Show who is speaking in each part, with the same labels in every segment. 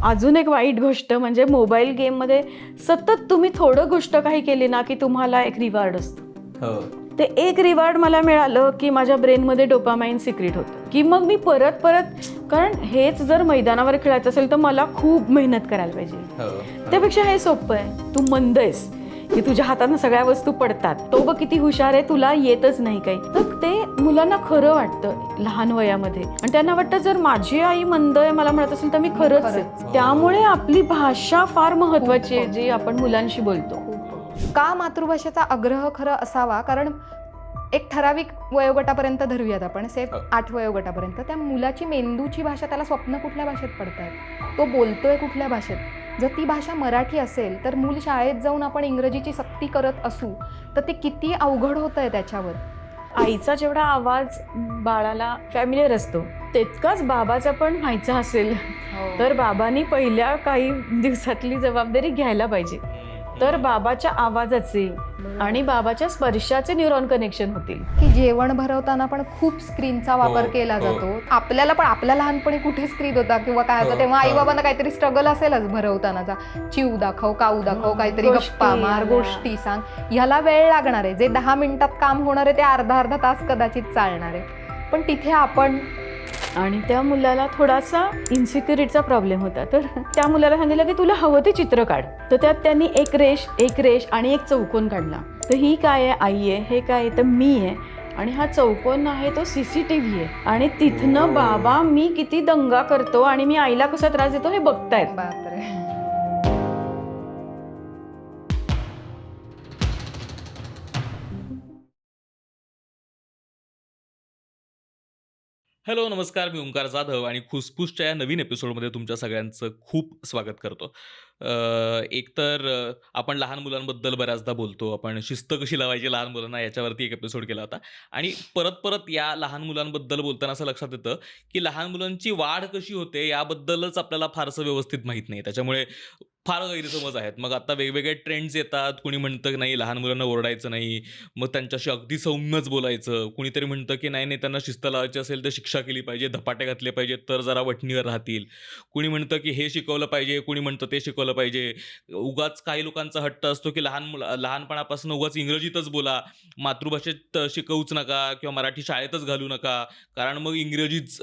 Speaker 1: अजून एक वाईट गोष्ट म्हणजे मोबाईल गेममध्ये सतत तुम्ही थोडं गोष्ट काही केली ना की तुम्हाला एक रिवॉर्ड असतो. ते एक रिवॉर्ड मला मिळालं की माझ्या ब्रेनमध्ये डोपामाइन सिक्रेट होतं की मग मी परत कारण हेच जर मैदानावर खेळायचं असेल तर मला खूप मेहनत करायला पाहिजे. त्यापेक्षा हे सोपं आहे, तू मंद आहेस की तुझ्या हातानं सगळ्या वस्तू पडतात, तो बघ किती हुशार आहे, तुला येतच नाही काही. तर ते मुलांना खरं वाटतं लहान वयामध्ये आणि त्यांना वाटतं जर माझी आई मंद आहे मला म्हणत असेल तर मी खरंच आहे. त्यामुळे आपली भाषा फार महत्वाची आहे जी आपण मुलांशी बोलतो.
Speaker 2: का मातृभाषेचा आग्रह खरं असावा? कारण एक ठराविक वयोगटापर्यंत धरूयात आपण, सेफ 8 वयोगटापर्यंत त्या मुलाची मेंदूची भाषा, त्याला स्वप्न कुठल्या भाषेत पडतात, तो बोलतोय कुठल्या भाषेत. जर ती भाषा मराठी असेल तर मूल शाळेत जाऊन आपण इंग्रजीची सक्ती करत असू तर ते किती अवघड होतंय त्याच्यावर.
Speaker 1: आईचा जेवढा आवाज बाळाला फॅमिलियर असतो तितकाच बाबाचा पण व्हायचा असेल तर बाबांनी पहिल्या काही दिवसातली जबाबदारी घ्यायला पाहिजे. तर बाबाच्या आवाजाचे आणि बाबाच्या स्पर्शाचे न्यूरॉन कनेक्शन होतील.
Speaker 2: की जेवण भरवताना पण खूप स्क्रीनचा वापर केला जातो. आपल्याला पण आपल्या लहानपणी कुठे स्क्रीन होता किंवा काय होतं तेव्हा आई बाबांना काहीतरी स्ट्रगल असेलच भरवतानाचा. चिव दाखव, काऊ दाखव, काहीतरी गप्पा मार, गोष्टी सांग. ह्याला वेळ लागणार आहे. जे 10 मिनिटात काम होणार आहे ते अर्धा तास कदाचित चालणार आहे. पण तिथे आपण
Speaker 1: आणि त्या मुलाला थोडासा इन्सिक्युरिटीचा प्रॉब्लेम होता तर त्या मुलाला सांगितलं की तुला हवं ते चित्र काढ. तर त्यात त्यांनी एक रेष आणि एक चौकोन काढला. तर ही काय आहे, आई आहे, हे काय आहे तर मी आहे आणि हा चौकोन आहे तो CCTV आहे आणि तिथनं बाबा मी किती दंगा करतो आणि मी आईला कसा त्रास देतो हे बघतायत.
Speaker 2: बापरे.
Speaker 3: हॅलो, नमस्कार. मी ओंकार जाधव आणि खुसफुसच्या या नवीन एपिसोडमध्ये तुमच्या सगळ्यांचं खूप स्वागत करतो. एकतर आपण लहान मुलांबद्दल बऱ्याचदा बोलतो. आपण शिस्त कशी लावायची लहान मुलांना याच्यावरती एक एपिसोड केला होता आणि परत या लहान मुलांबद्दल बोलताना असं लक्षात येतं की लहान मुलांची वाढ कशी होते याबद्दलच आपल्याला फारसं व्यवस्थित माहीत नाही. त्याच्यामुळे फार गैरसमज आहेत. मग आता वेगवेगळे ट्रेंड्स येतात. कुणी म्हणतं नाही लहान मुलांना ओरडायचं नाही, मग त्यांच्याशी अगदी सौम्यच बोलायचं. कुणीतरी म्हणतं की नाही त्यांना शिस्त लावायची असेल तर शिक्षा केली पाहिजे, धपाटे घातले पाहिजेत तर जरा वठणीवर राहतील. कुणी म्हणतं की हे शिकवलं पाहिजे, कुणी म्हणतं ते शिकवलं पाहिजे. उगाच काही लोकांचा हट्ट असतो की लहानपणापासून उगाच इंग्रजीतच बोला, मातृभाषेत शिकवूच नका किंवा मराठी शाळेतच घालू नका, कारण मग इंग्रजीच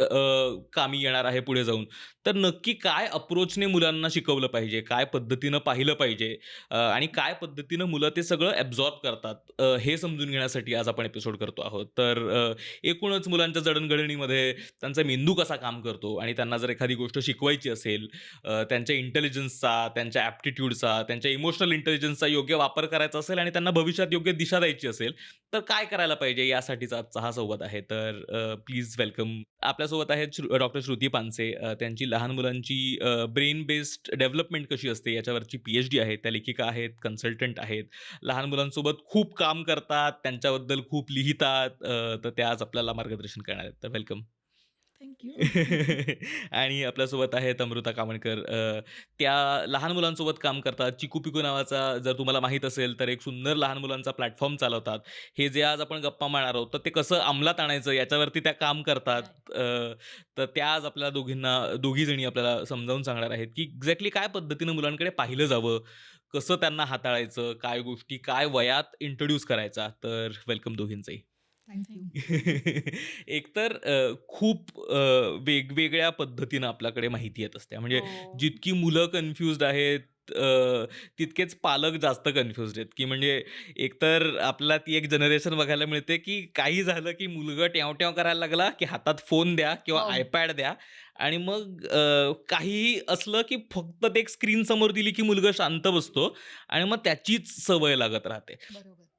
Speaker 3: कामी येणार आहे पुढे जाऊन. तर नक्की काय अप्रोचने मुलांना शिकवलं पाहिजे, काय पद्धतीनं पाहिलं पाहिजे आणि काय पद्धतीनं मुलं ते सगळं ॲब्झॉर्ब करतात हे समजून घेण्यासाठी आज आपण एपिसोड करतो आहोत. तर एकूणच मुलांच्या जडणघडणीमध्ये त्यांचा मेंदू कसा काम करतो आणि त्यांना जर एखादी गोष्ट शिकवायची असेल, त्यांच्या इंटेलिजन्सचा, त्यांच्या ॲप्टिट्यूडचा, त्यांच्या इमोशनल इंटेलिजन्सचा योग्य वापर करायचा असेल आणि त्यांना भविष्यात योग्य दिशा द्यायची असेल तर काय करायला पाहिजे यासाठीचा आजचा हा संवाद आहे. तर प्लीज वेलकम. आपल्यासोबत आहेत डॉक्टर श्रुती पानसे. त्यांची लहान मुलांची ब्रेन बेस्ड डेव्हलपमेंट कशी असते याच्यावरची PhD आहे. त्या लेखिका आहेत, कन्सल्टंट आहेत. लहान मुलांसोबत खूप काम करतात, त्यांच्याबद्दल खूप लिहितात. तर त्या आज आपल्याला मार्गदर्शन करणार आहेत. तर वेलकम. आणि आपल्यासोबत आहेत अमृता कामणकर. त्या लहान मुलांसोबत काम करतात. चिकू पिकू नावाचा जर तुम्हाला माहीत असेल तर एक सुंदर लहान मुलांचा प्लॅटफॉर्म चालवतात. हे जे आज आपण गप्पा मारणार आहोत तर ते कसं अंमलात आणायचं याच्यावरती त्या काम करतात. तर त्या आज आपल्याला दोघी जणी आपल्याला समजावून सांगणार आहेत की एक्झॅक्टली काय पद्धतीनं मुलांकडे पाहिलं जावं, कसं त्यांना हाताळायचं, काय गोष्टी काय वयात इंट्रोड्यूस करायचा. तर वेलकम दोघींचंही. एकतर खूप वेगवेगळ्या पद्धतीनं आपल्याकडे माहिती येत असते. म्हणजे जितकी मुलं कन्फ्युज्ड आहेत तितकेच पालक जास्त कन्फ्युज्ड आहेत, की म्हणजे एकतर आपल्याला ती एक जनरेशन बघायला मिळते, की काही झालं की मुलगा ट्याव-ट्याव करायला लागला, की हातात फोन द्या किंवा iPad द्या आणि मग काहीही असलं, की फक्त ते एक स्क्रीन समोर दिली, की मुलगा शांत बसतो आणि मग त्याचीच सवय लागत राहते.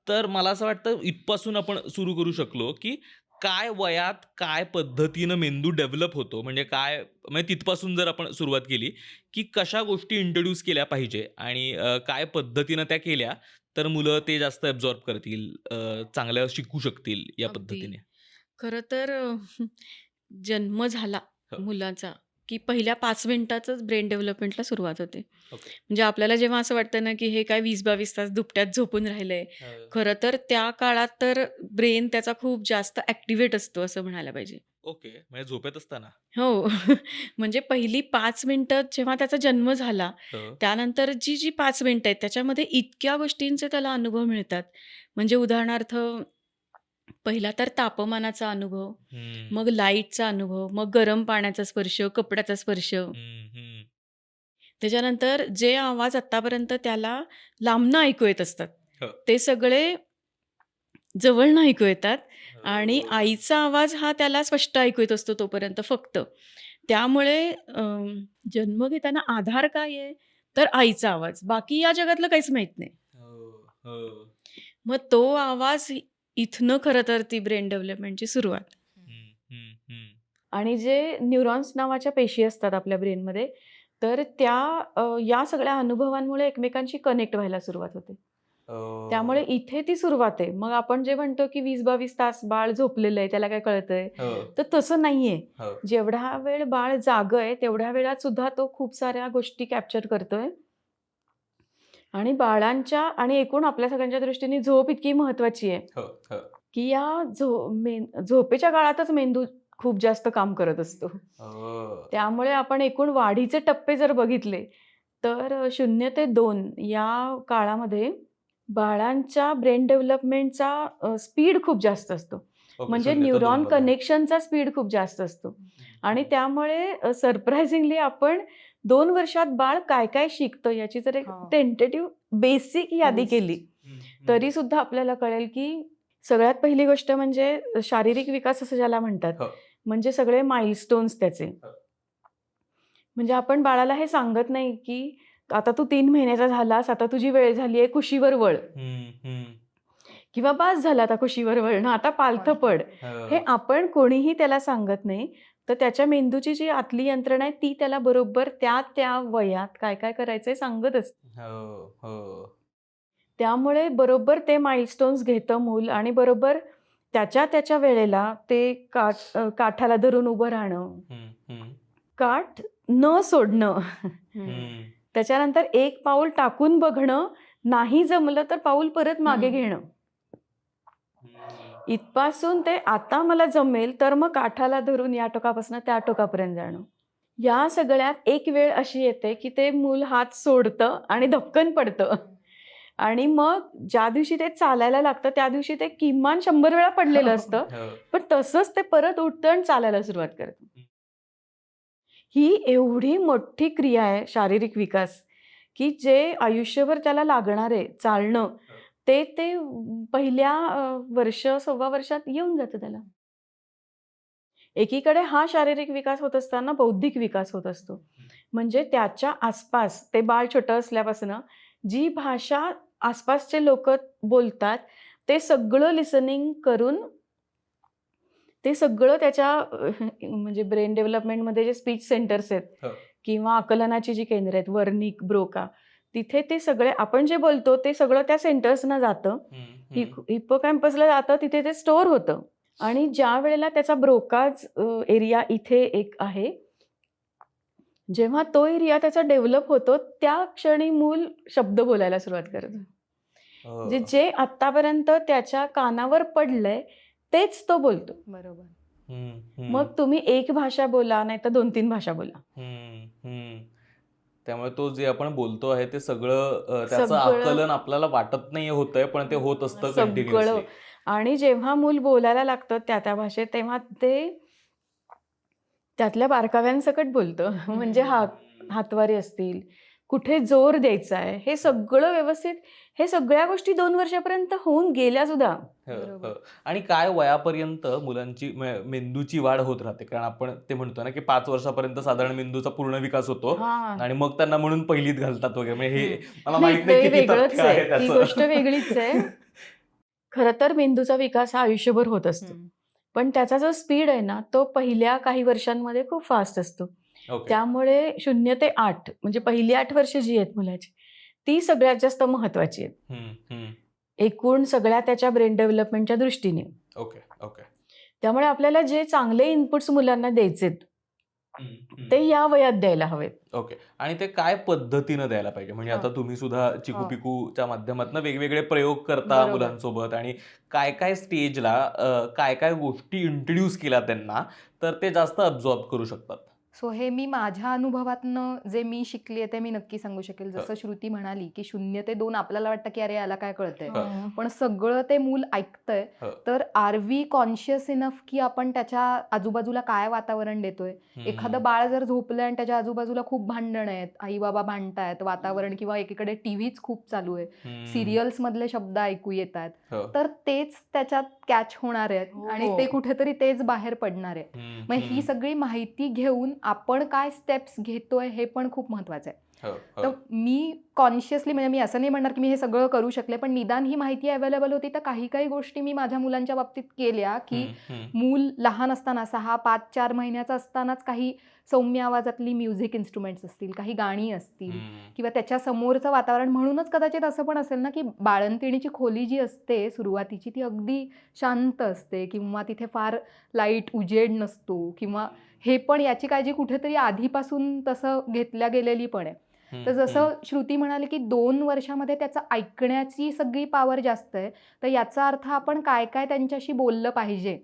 Speaker 3: तर मला असं वाटतं इथपासून आपण सुरू करू शकलो, की काय वयात काय पद्धतीनं मेंदू डेव्हलप होतो, म्हणजे काय म्हणजे तिथपासून जर आपण सुरुवात केली, की कशा गोष्टी इंट्रोड्यूस केल्या पाहिजे आणि काय पद्धतीनं त्या केल्या तर मुलं ते जास्त ॲब्झॉर्ब करतील, चांगलं शिकू शकतील या
Speaker 1: अगदी.
Speaker 3: पद्धतीने.
Speaker 1: खरं तर जन्म झाला
Speaker 3: हो.
Speaker 1: मुलाचा, की पहिल्या 5 मिनिटातच ब्रेन डेव्हलपमेंटला सुरुवात होते.
Speaker 3: ओके.
Speaker 1: म्हणजे आपल्याला जेव्हा असं वाटतं ना, की हे काय 20-22 तास दुपट्यात झोपून राहिलंय. खरं तर त्या काळात तर ब्रेन त्याचा खूप जास्त ॲक्टिव्हेट असतो असं म्हणायला पाहिजे.
Speaker 3: ओके. म्हणजे झोपेत असताना?
Speaker 1: हो. म्हणजे पहिली 5 मिनिटं जेव्हा त्याचा जन्म झाला,
Speaker 3: हो.
Speaker 1: त्यानंतर जी 5 मिनिटं आहेत त्याच्यामध्ये इतक्या गोष्टींचे त्याला अनुभव मिळतात. म्हणजे उदाहरणार्थ पहिला तर तापमानाचा अनुभव,
Speaker 3: हं.
Speaker 1: मग लाईटचा अनुभव, मग गरम पाण्याचा स्पर्श, कपड्याचा स्पर्श.
Speaker 3: हं, हं.
Speaker 1: त्याच्यानंतर जे आवाज आत्तापर्यंत त्याला लांबनं ऐकू येत असतात,
Speaker 3: हो.
Speaker 1: ते सगळे जवळनं ऐकू येतात आणि
Speaker 3: हो.
Speaker 1: आईचा आवाज हा त्याला स्पष्ट ऐकू येत असतो तोपर्यंत फक्त. त्यामुळे जन्म घेताना आधार काय आहे? तर आईचा आवाज. बाकी या जगातलं काहीच माहीत नाही.
Speaker 3: हो, हो.
Speaker 1: मग तो आवाज इथनं खरं तर ती ब्रेन डेव्हलपमेंटची सुरुवात.
Speaker 3: हं, हं, हं.
Speaker 1: आणि जे न्यूरॉन्स नावाच्या पेशी असतात आपल्या ब्रेनमध्ये, तर त्या या सगळ्या अनुभवांमुळे एकमेकांशी कनेक्ट व्हायला सुरुवात होते. त्यामुळे इथे ती सुरुवात आहे. मग आपण जे म्हणतो की 20-22 तास बाळ झोपलेलं आहे, त्याला काय कळतंय?
Speaker 3: हो,
Speaker 1: तर तसं नाहीये.
Speaker 3: हो.
Speaker 1: जेवढा वेळ बाळ जागं आहे, तेवढ्या वेळात सुद्धा तो खूप साऱ्या गोष्टी कॅप्चर करतोय. आणि बाळांच्या आणि एकूण आपल्या सगळ्यांच्या दृष्टीने झोप इतकी महत्त्वाची आहे,
Speaker 3: हो, हो.
Speaker 1: की या झोपेच्या काळातच मेंदू खूप जास्त काम करत असतो.
Speaker 3: हो.
Speaker 1: त्यामुळे आपण एकूण वाढीचे टप्पे जर बघितले, तर 0 ते 2 या काळामध्ये बाळांच्या ब्रेन डेव्हलपमेंटचा स्पीड खूप जास्त असतो.
Speaker 3: ओके.
Speaker 1: म्हणजे
Speaker 3: 0 ते 2
Speaker 1: न्यूरॉन
Speaker 3: मध्ये.
Speaker 1: कनेक्शनचा स्पीड खूप जास्त असतो. आणि त्यामुळे सरप्रायझिंगली आपण 2 वर्षात बाळ काय-काय शिकतं याची जर एक
Speaker 2: हां.
Speaker 1: टेंटेटिव्ह बेसिक यादी केली,
Speaker 3: हं, हं.
Speaker 1: तरी सुद्धा आपल्याला कळेल की सगळ्यात पहिली गोष्ट म्हणजे शारीरिक विकास असं ज्याला म्हणतात.
Speaker 3: हो.
Speaker 1: म्हणजे सगळे माइलस्टोन्स त्याचे.
Speaker 3: हो.
Speaker 1: म्हणजे आपण बाळाला हे सांगत नाही की आता तू 3 महिन्याचा झालास, आता तुझी वेळ झाली आहे, कुशीवर वळ.
Speaker 3: हं, हं.
Speaker 1: किंवा बास झालं आता कुशीवर वळणं, आता पालथं पड. हे
Speaker 3: हो.
Speaker 1: आपण कोणीही त्याला सांगत नाही. तर त्याच्या मेंदूची जी आतली यंत्रणा आहे ती त्याला बरोबर त्या वयात काय-काय करायचंय सांगत असते.
Speaker 3: हो, हो.
Speaker 1: त्यामुळे बरोबर ते माइलस्टोन्स घेतं मूल आणि बरोबर त्याच्या वेळेला ते काठाला धरून उभं राहणं,
Speaker 3: हं, हं.
Speaker 1: काठ न सोडणं.
Speaker 3: हं.
Speaker 1: त्याच्यानंतर एक पाऊल टाकून बघणं, नाही जमलं तर पाऊल परत मागे घेणं.
Speaker 3: हं.
Speaker 1: इथपासून ते आता मला जमेल तर मग काठाला धरून या टोकापासून त्या टोकापर्यंत जाणं. या सगळ्यात एक वेळ अशी येते की ते मूल हात सोडतं आणि धपकन पडतं. आणि मग ज्या दिवशी ते चालायला लागतं त्या दिवशी ते किमान 100 वेळा पडलेलं असतं.
Speaker 3: हो.
Speaker 1: पण तसंच ते परत उठतं आणि चालायला सुरुवात करतं. ही एवढी मोठी क्रिया आहे शारीरिक विकास, की जे आयुष्यभर त्याला लागणार आहे चालणं, ते पहिल्या वर्ष, सव्वा वर्षात येऊन जातं त्याला. एकीकडे हा शारीरिक विकास होत असताना बौद्धिक विकास होत असतो. म्हणजे त्याच्या आसपास ते बाळ छोटं असल्यापासून जी भाषा आसपासचे लोकं बोलतात, ते सगळं लिसनिंग करून ते सगळं त्याच्या म्हणजे ब्रेन डेव्हलपमेंटमध्ये जे स्पीच सेंटर्स आहेत
Speaker 3: हो.
Speaker 1: किंवा आकलनाची जी केंद्र आहेत, वर्निक, ब्रोका, तिथे ते सगळे आपण जे बोलतो ते सगळं त्या सेंटर्सना जातं.
Speaker 3: हं, हं.
Speaker 1: हिप्पोकॅम्पसला जातं, तिथे ते स्टोअर होतं. आणि ज्या वेळेला त्याचा ब्रोकाज एरिया इथे एक आहे, जेव्हा तो एरिया त्याचा डेव्हलप होतो, त्या क्षणी मूल शब्द बोलायला सुरुवात करतं. म्हणजे
Speaker 3: हो.
Speaker 1: जे आत्तापर्यंत त्याच्या कानावर पडलंय, तेच तो बोलतो.
Speaker 2: बरोबर.
Speaker 3: हं, हं.
Speaker 1: मग तुम्ही एक भाषा बोला, नाहीतर 2-3 भाषा बोला.
Speaker 3: हं, हं. त्यामुळे तो जे आपण बोलतो आहे ते सगळं त्याचं
Speaker 1: सगळं
Speaker 3: आकलन आपल्याला वाटत नाही होतंय, पण ते होत असतं
Speaker 1: सगळं.
Speaker 3: कंटिन्युअसली.
Speaker 1: आणि जेव्हा मूल बोलायला लागतं त्या भाषेत, तेव्हा ते त्यातल्या बारकाव्यांसकट बोलतं. म्हणजे हातवारे असतील, कुठे जोर द्यायचा आहे, हे सगळं व्यवस्थित, हे सगळ्या गोष्टी 2 वर्षापर्यंत होऊन गेल्या सुद्धा.
Speaker 3: हो,
Speaker 2: बरोबर.
Speaker 3: हो. आणि काय वयापर्यंत मुलांची मेंदूची वाढ होत राहते? कारण आपण ते म्हणतो ना, की 5 वर्षापर्यंत साधारण मेंदूचा पूर्ण विकास होतो
Speaker 1: हां.
Speaker 3: आणि मग त्यांना म्हणून पहिलीत घालतात वगैरे. म्हणजे हे मला
Speaker 1: नाही,
Speaker 3: माहित नाही
Speaker 1: ते
Speaker 3: किती
Speaker 1: वेगळंच
Speaker 3: तथ्य
Speaker 1: आहे.
Speaker 3: आहे
Speaker 1: ती
Speaker 3: त्याचं.
Speaker 1: गोष्ट वेगळीच आहे. खरं तर मेंदूचा विकास हा आयुष्यभर होत असतो. पण त्याचा जो स्पीड आहे ना, तो पहिल्या काही वर्षांमध्ये खूप फास्ट असतो.
Speaker 3: ओके.
Speaker 1: त्यामुळे 0 ते 8 म्हणजे पहिली 8 वर्ष जी आहेत मुलाची, ती सगळ्यात जास्त महत्त्वाची आहेत.
Speaker 3: हं, हं.
Speaker 1: एकूण सगळ्या त्याच्या ब्रेन डेव्हलपमेंटच्या दृष्टीने.
Speaker 3: Okay, okay.
Speaker 1: त्यामुळे आपल्याला जे चांगले इनपुट्स मुलांना द्यायचेत, ते या वयात द्यायला हवेत.
Speaker 3: ओके. आणि ते काय पद्धतीनं द्यायला पाहिजे? म्हणजे आता तुम्ही सुद्धा चिकू
Speaker 2: हो.
Speaker 3: पिकूच्या माध्यमातून वेगवेगळे प्रयोग करता
Speaker 2: बरोबर.
Speaker 3: मुलांसोबत आणि काय काय स्टेजला काय काय गोष्टी इंट्रोड्यूस केल्या त्यांना तर ते जास्त अब्झॉर्ब करू शकतात.
Speaker 2: सो हे मी माझ्या अनुभवातनं जे मी शिकली आहे ते मी नक्की सांगू शकेल. जसं श्रुती म्हणाली की 0 ते 2 आपल्याला वाटतं की अरे याला काय कळतंय, पण सगळं ते मूल ऐकतंय. तर आर वी कॉन्शियस इनफ की आपण त्याच्या आजूबाजूला काय वातावरण देतोय. एखादं बाळ जर झोपलंय आणि त्याच्या आजूबाजूला खूप भांडण आहेत, आई बाबा भांडतायत, वातावरण किंवा एकीकडे टीव्हीच खूप चालू आहे, सिरियल्स मधले शब्द ऐकू येत आहेत, तर तेच त्याच्यात कॅच होणार आहेत आणि ते कुठेतरी तेच बाहेर पडणार आहे. मग ही सगळी माहिती घेऊन आपण काय स्टेप्स घेतोय हे पण खूप महत्वाचं आहे. तर मी कॉन्शियसली, म्हणजे मी असं नाही म्हणणार की मी हे सगळं करू शकले, पण निदान ही माहिती अवेलेबल होती तर काही काही गोष्टी मी माझ्या मुलांच्या बाबतीत केल्या की मूल लहान असताना 6, 5, 4 महिन्याचं असतानाच काही सौम्य आवाजातली म्युझिक इन्स्ट्रुमेंट्स असतील, काही गाणी असतील किंवा त्याच्या समोरचं वातावरण. म्हणूनच कदाचित असं पण असेल ना की बाळंतिणीची खोली जी असते सुरुवातीची ती अगदी शांत असते किंवा तिथे फार लाईट उजेड नसतो किंवा हे पण याची काळजी कुठेतरी आधीपासून तसं घेतल्या गेलेली पण आहे. तर जसं श्रुती म्हणाली की 2 वर्षामध्ये त्याचं ऐकण्याची सगळी पॉवर जास्त आहे, तर याचा अर्थ आपण काय काय त्यांच्याशी बोललं पाहिजे.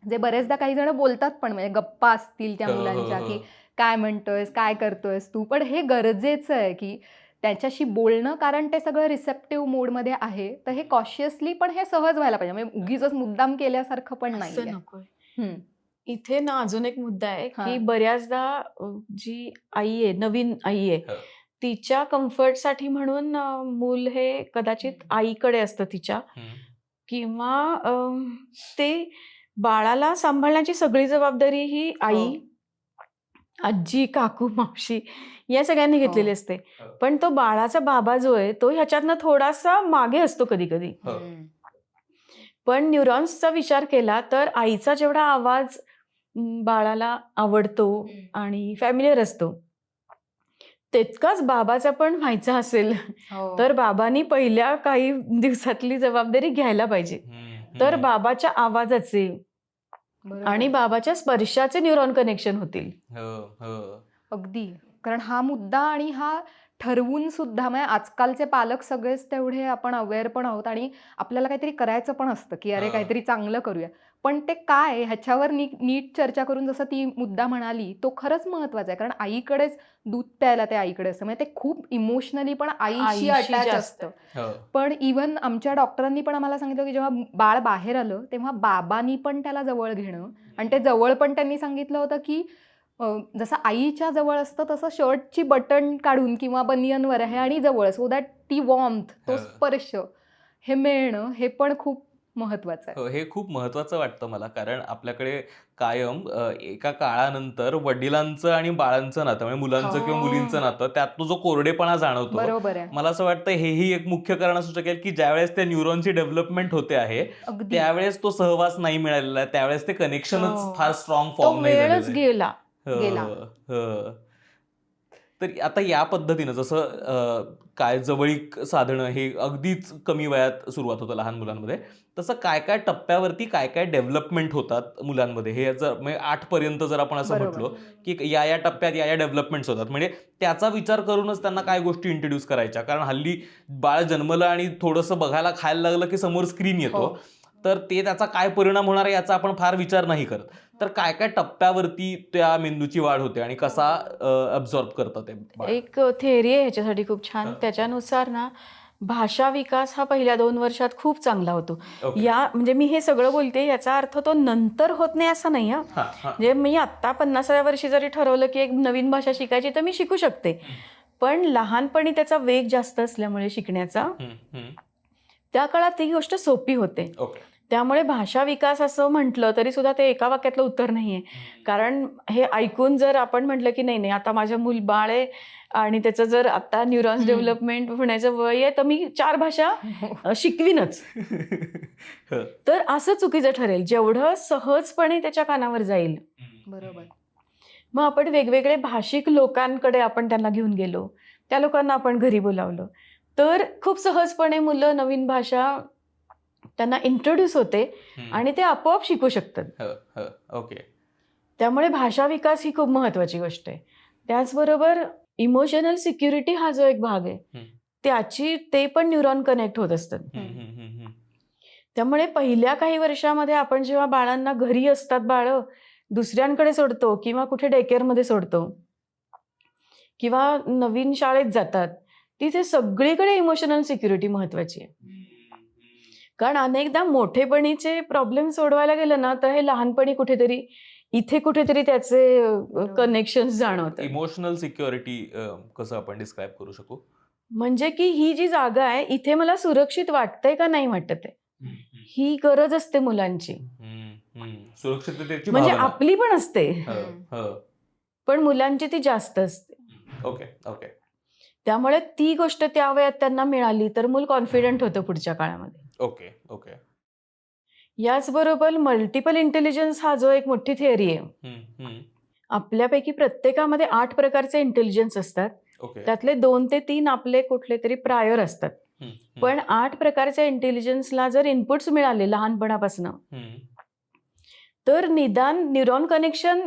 Speaker 2: जे बरेचदा काही जण बोलतात पण, म्हणजे गप्पा असतील त्या मुलांच्या की काय म्हणतोयस, काय करतोयस तू, पण हे गरजेचं आहे की त्याच्याशी बोलणं, कारण ते सगळं रिसेप्टिव्ह मोडमध्ये आहे. तर हे कॉशियसली पण हे सहज व्हायला पाहिजे, म्हणजे उगीच मुद्दाम केल्यासारखं पण
Speaker 1: असं
Speaker 2: नाही.
Speaker 1: नकोय. इथे ना अजून एक मुद्दा आहे की
Speaker 2: हां.
Speaker 1: बऱ्याचदा जी आई आहे, नवीन आई आहे, तिच्या कम्फर्टसाठी म्हणून मूल हे कदाचित आईकडे असतं तिच्या, किंवा ते बाळाला सांभाळण्याची सगळी जबाबदारी ही आई, आजी, काकू, मावशी या सगळ्यांनी घेतलेली असते. पण तो बाळाचा बाबा जो आहे तो ह्याच्यातनं थोडासा मागे असतो कधी कधी. पण न्यूरॉन्सचा विचार केला तर आईचा जेवढा आवाज बाळाला आवडतो आणि फॅमिलियर असतो, तितकाच बाबाचा पण व्हायचा असेल तर बाबांनी पहिल्या काही दिवसातली जबाबदारी घ्यायला पाहिजे. तर बाबाच्या आवाजाचे आणि बाबाच्या स्पर्शाचे न्यूरॉन कनेक्शन होतील.
Speaker 2: अगदी. कारण हा मुद्दा आणि हा ठरवून सुद्धा, म्हणजे आजकालचे पालक सगळेच तेवढे आपण अवेअर पण आहोत आणि आपल्याला काहीतरी करायचं पण असतं की अरे काहीतरी चांगलं करूया, पण ते काय ह्याच्यावर नीट चर्चा करून, जसं ती मुद्दा म्हणाली तो खरंच महत्वाचा आहे. कारण आईकडेच दूध प्यायला ते आईकडे असतं, म्हणजे ते खूप इमोशनली पण आईशी अटॅच असतं. पण इव्हन आमच्या डॉक्टरांनी पण आम्हाला सांगितलं की जेव्हा बाळ बाहेर आलं तेव्हा बाबांनी पण त्याला जवळ घेणं, आणि ते जवळ पण त्यांनी सांगितलं होतं की जसं आईच्या जवळ असतं तसं शर्टची बटन काढून किंवा बनियनवर आहे आणि जवळ, सो दॅट ती वॉर्मथ, तो स्पर्श हे मिळणं हे पण खूप महत्वाचं आहे.
Speaker 3: हे खूप महत्वाचं वाटतं मला, कारण आपल्याकडे कायम एका काळानंतर वडिलांचं आणि बाळांचं नातं, म्हणजे मुलांचं किंवा मुलींचं नातं, त्यात तो जो कोरडेपणा जाणवतो.
Speaker 2: बरोबर आहे.
Speaker 3: मला असं वाटतं हेही एक मुख्य कारण असू शकेल की ज्यावेळेस त्या न्यूरॉनची डेव्हलपमेंट होते आहे त्यावेळेस तो सहवास नाही मिळालेला आहे, त्यावेळेस ते कनेक्शनच फार स्ट्रॉंग फॉर्म नाही झालेलं
Speaker 1: गेला.
Speaker 3: तर आता या पद्धतीनं जसं काय जवळीक साधणं हे अगदीच कमी वयात सुरुवात होतं लहान मुलांमध्ये, तसं काय काय टप्प्यावरती काय काय डेव्हलपमेंट होतात मुलांमध्ये, हे जर म्हणजे 8 पर्यंत जर आपण असं म्हटलो की या टप्प्यात या डेव्हलपमेंट्स होतात, म्हणजे त्याचा विचार करूनच त्यांना काय गोष्टी इंट्रोड्यूस करायच्या. कारण हल्ली बाळ जन्मलं आणि थोडंसं बघायला खायला लागलं की समोर स्क्रीन येतो, तर ते त्याचा काय परिणाम होणार आहे याचा आपण फार विचार नाही करत. तर काय काय टप्प्यावरती त्या मेंदूची वाढ होते आणि कसा अब्झॉर्ब करतात ते?
Speaker 1: एक थेअरी आहे ह्याच्यासाठी खूप छान. त्याच्यानुसार ना भाषा विकास हा पहिल्या 2 वर्षात खूप चांगला होतो. म्हणजे मी हे सगळं बोलते याचा अर्थ तो नंतर होत नाही असं नाही. म्हणजे मी आत्ता 50व्या वर्षी जरी ठरवलं की एक नवीन भाषा शिकायची तर मी शिकू शकते, पण लहानपणी त्याचा वेग जास्त असल्यामुळे शिकण्याचा, त्या काळात ती गोष्ट सोपी होते. त्यामुळे भाषा विकास असं म्हटलं तरी सुद्धा ते एका वाक्यातलं उत्तर नाहीये. कारण हे ऐकून जर आपण म्हटलं की नाही आता माझं मूल बाळ आहे आणि त्याचं जर आता न्यूरॉन्स डेव्हलपमेंट होण्याचं वय आहे तर मी 4 भाषा शिकवीनच, तर असं चुकीचं ठरेल. जेवढं सहजपणे त्याच्या कानावर जाईल.
Speaker 2: बरोबर.
Speaker 1: मग आपण वेगवेगळे भाषिक लोकांकडे आपण त्यांना घेऊन गेलो, त्या लोकांना आपण घरी बोलावलं, तर खूप सहजपणे मुलं नवीन भाषा त्यांना इंट्रोड्यूस होते आणि ते आपोआप शिकू शकतात.
Speaker 3: ओके.
Speaker 1: त्यामुळे भाषा विकास ही खूप महत्वाची गोष्ट आहे. त्याचबरोबर इमोशनल सिक्युरिटी हा जो एक भाग आहे ते पण न्यूरॉन कनेक्ट होत असतात. त्यामुळे पहिल्या काही वर्षामध्ये आपण जेव्हा बाळांना घरी असतात बाळं दुसऱ्यांकडे सोडतो किंवा कुठे डेकेअरमध्ये सोडतो किंवा नवीन शाळेत जातात, तिथे सगळीकडे इमोशनल सिक्युरिटी महत्वाची आहे. कारण अनेकदा मोठेपणीचे प्रॉब्लेम सोडवायला गेलं ना तर हे लहानपणी कुठेतरी त्याचे कनेक्शन जाणवतात.
Speaker 3: इमोशनल सिक्युरिटी कसं आपण डिस्क्राईब करू शकू?
Speaker 1: म्हणजे की ही जी जागा आहे इथे मला सुरक्षित वाटतंय का नाही वाटत आहे, ही गरज असते मुलांची.
Speaker 3: सुरक्षिततेची
Speaker 1: म्हणजे
Speaker 3: भावना.
Speaker 1: आपली पण असते
Speaker 3: हो.
Speaker 1: पण मुलांची ती जास्त असते.
Speaker 3: ओके.
Speaker 1: त्यामुळे ती गोष्ट त्या वयात त्यांना मिळाली तर मूल कॉन्फिडंट होतं पुढच्या काळामध्ये.
Speaker 3: ओके.
Speaker 1: याचबरोबर मल्टिपल इंटेलिजन्स हा जो एक मोठी थिअरी आहे. आपल्यापैकी प्रत्येकामध्ये 8 प्रकारचे इंटेलिजन्स असतात. त्यातले 2 ते 3 आपले कुठले तरी प्रायर असतात. पण 8 प्रकारच्या इंटेलिजन्सला जर इनपुट्स मिळाले लहानपणापासून तर निदान न्यूरॉन कनेक्शन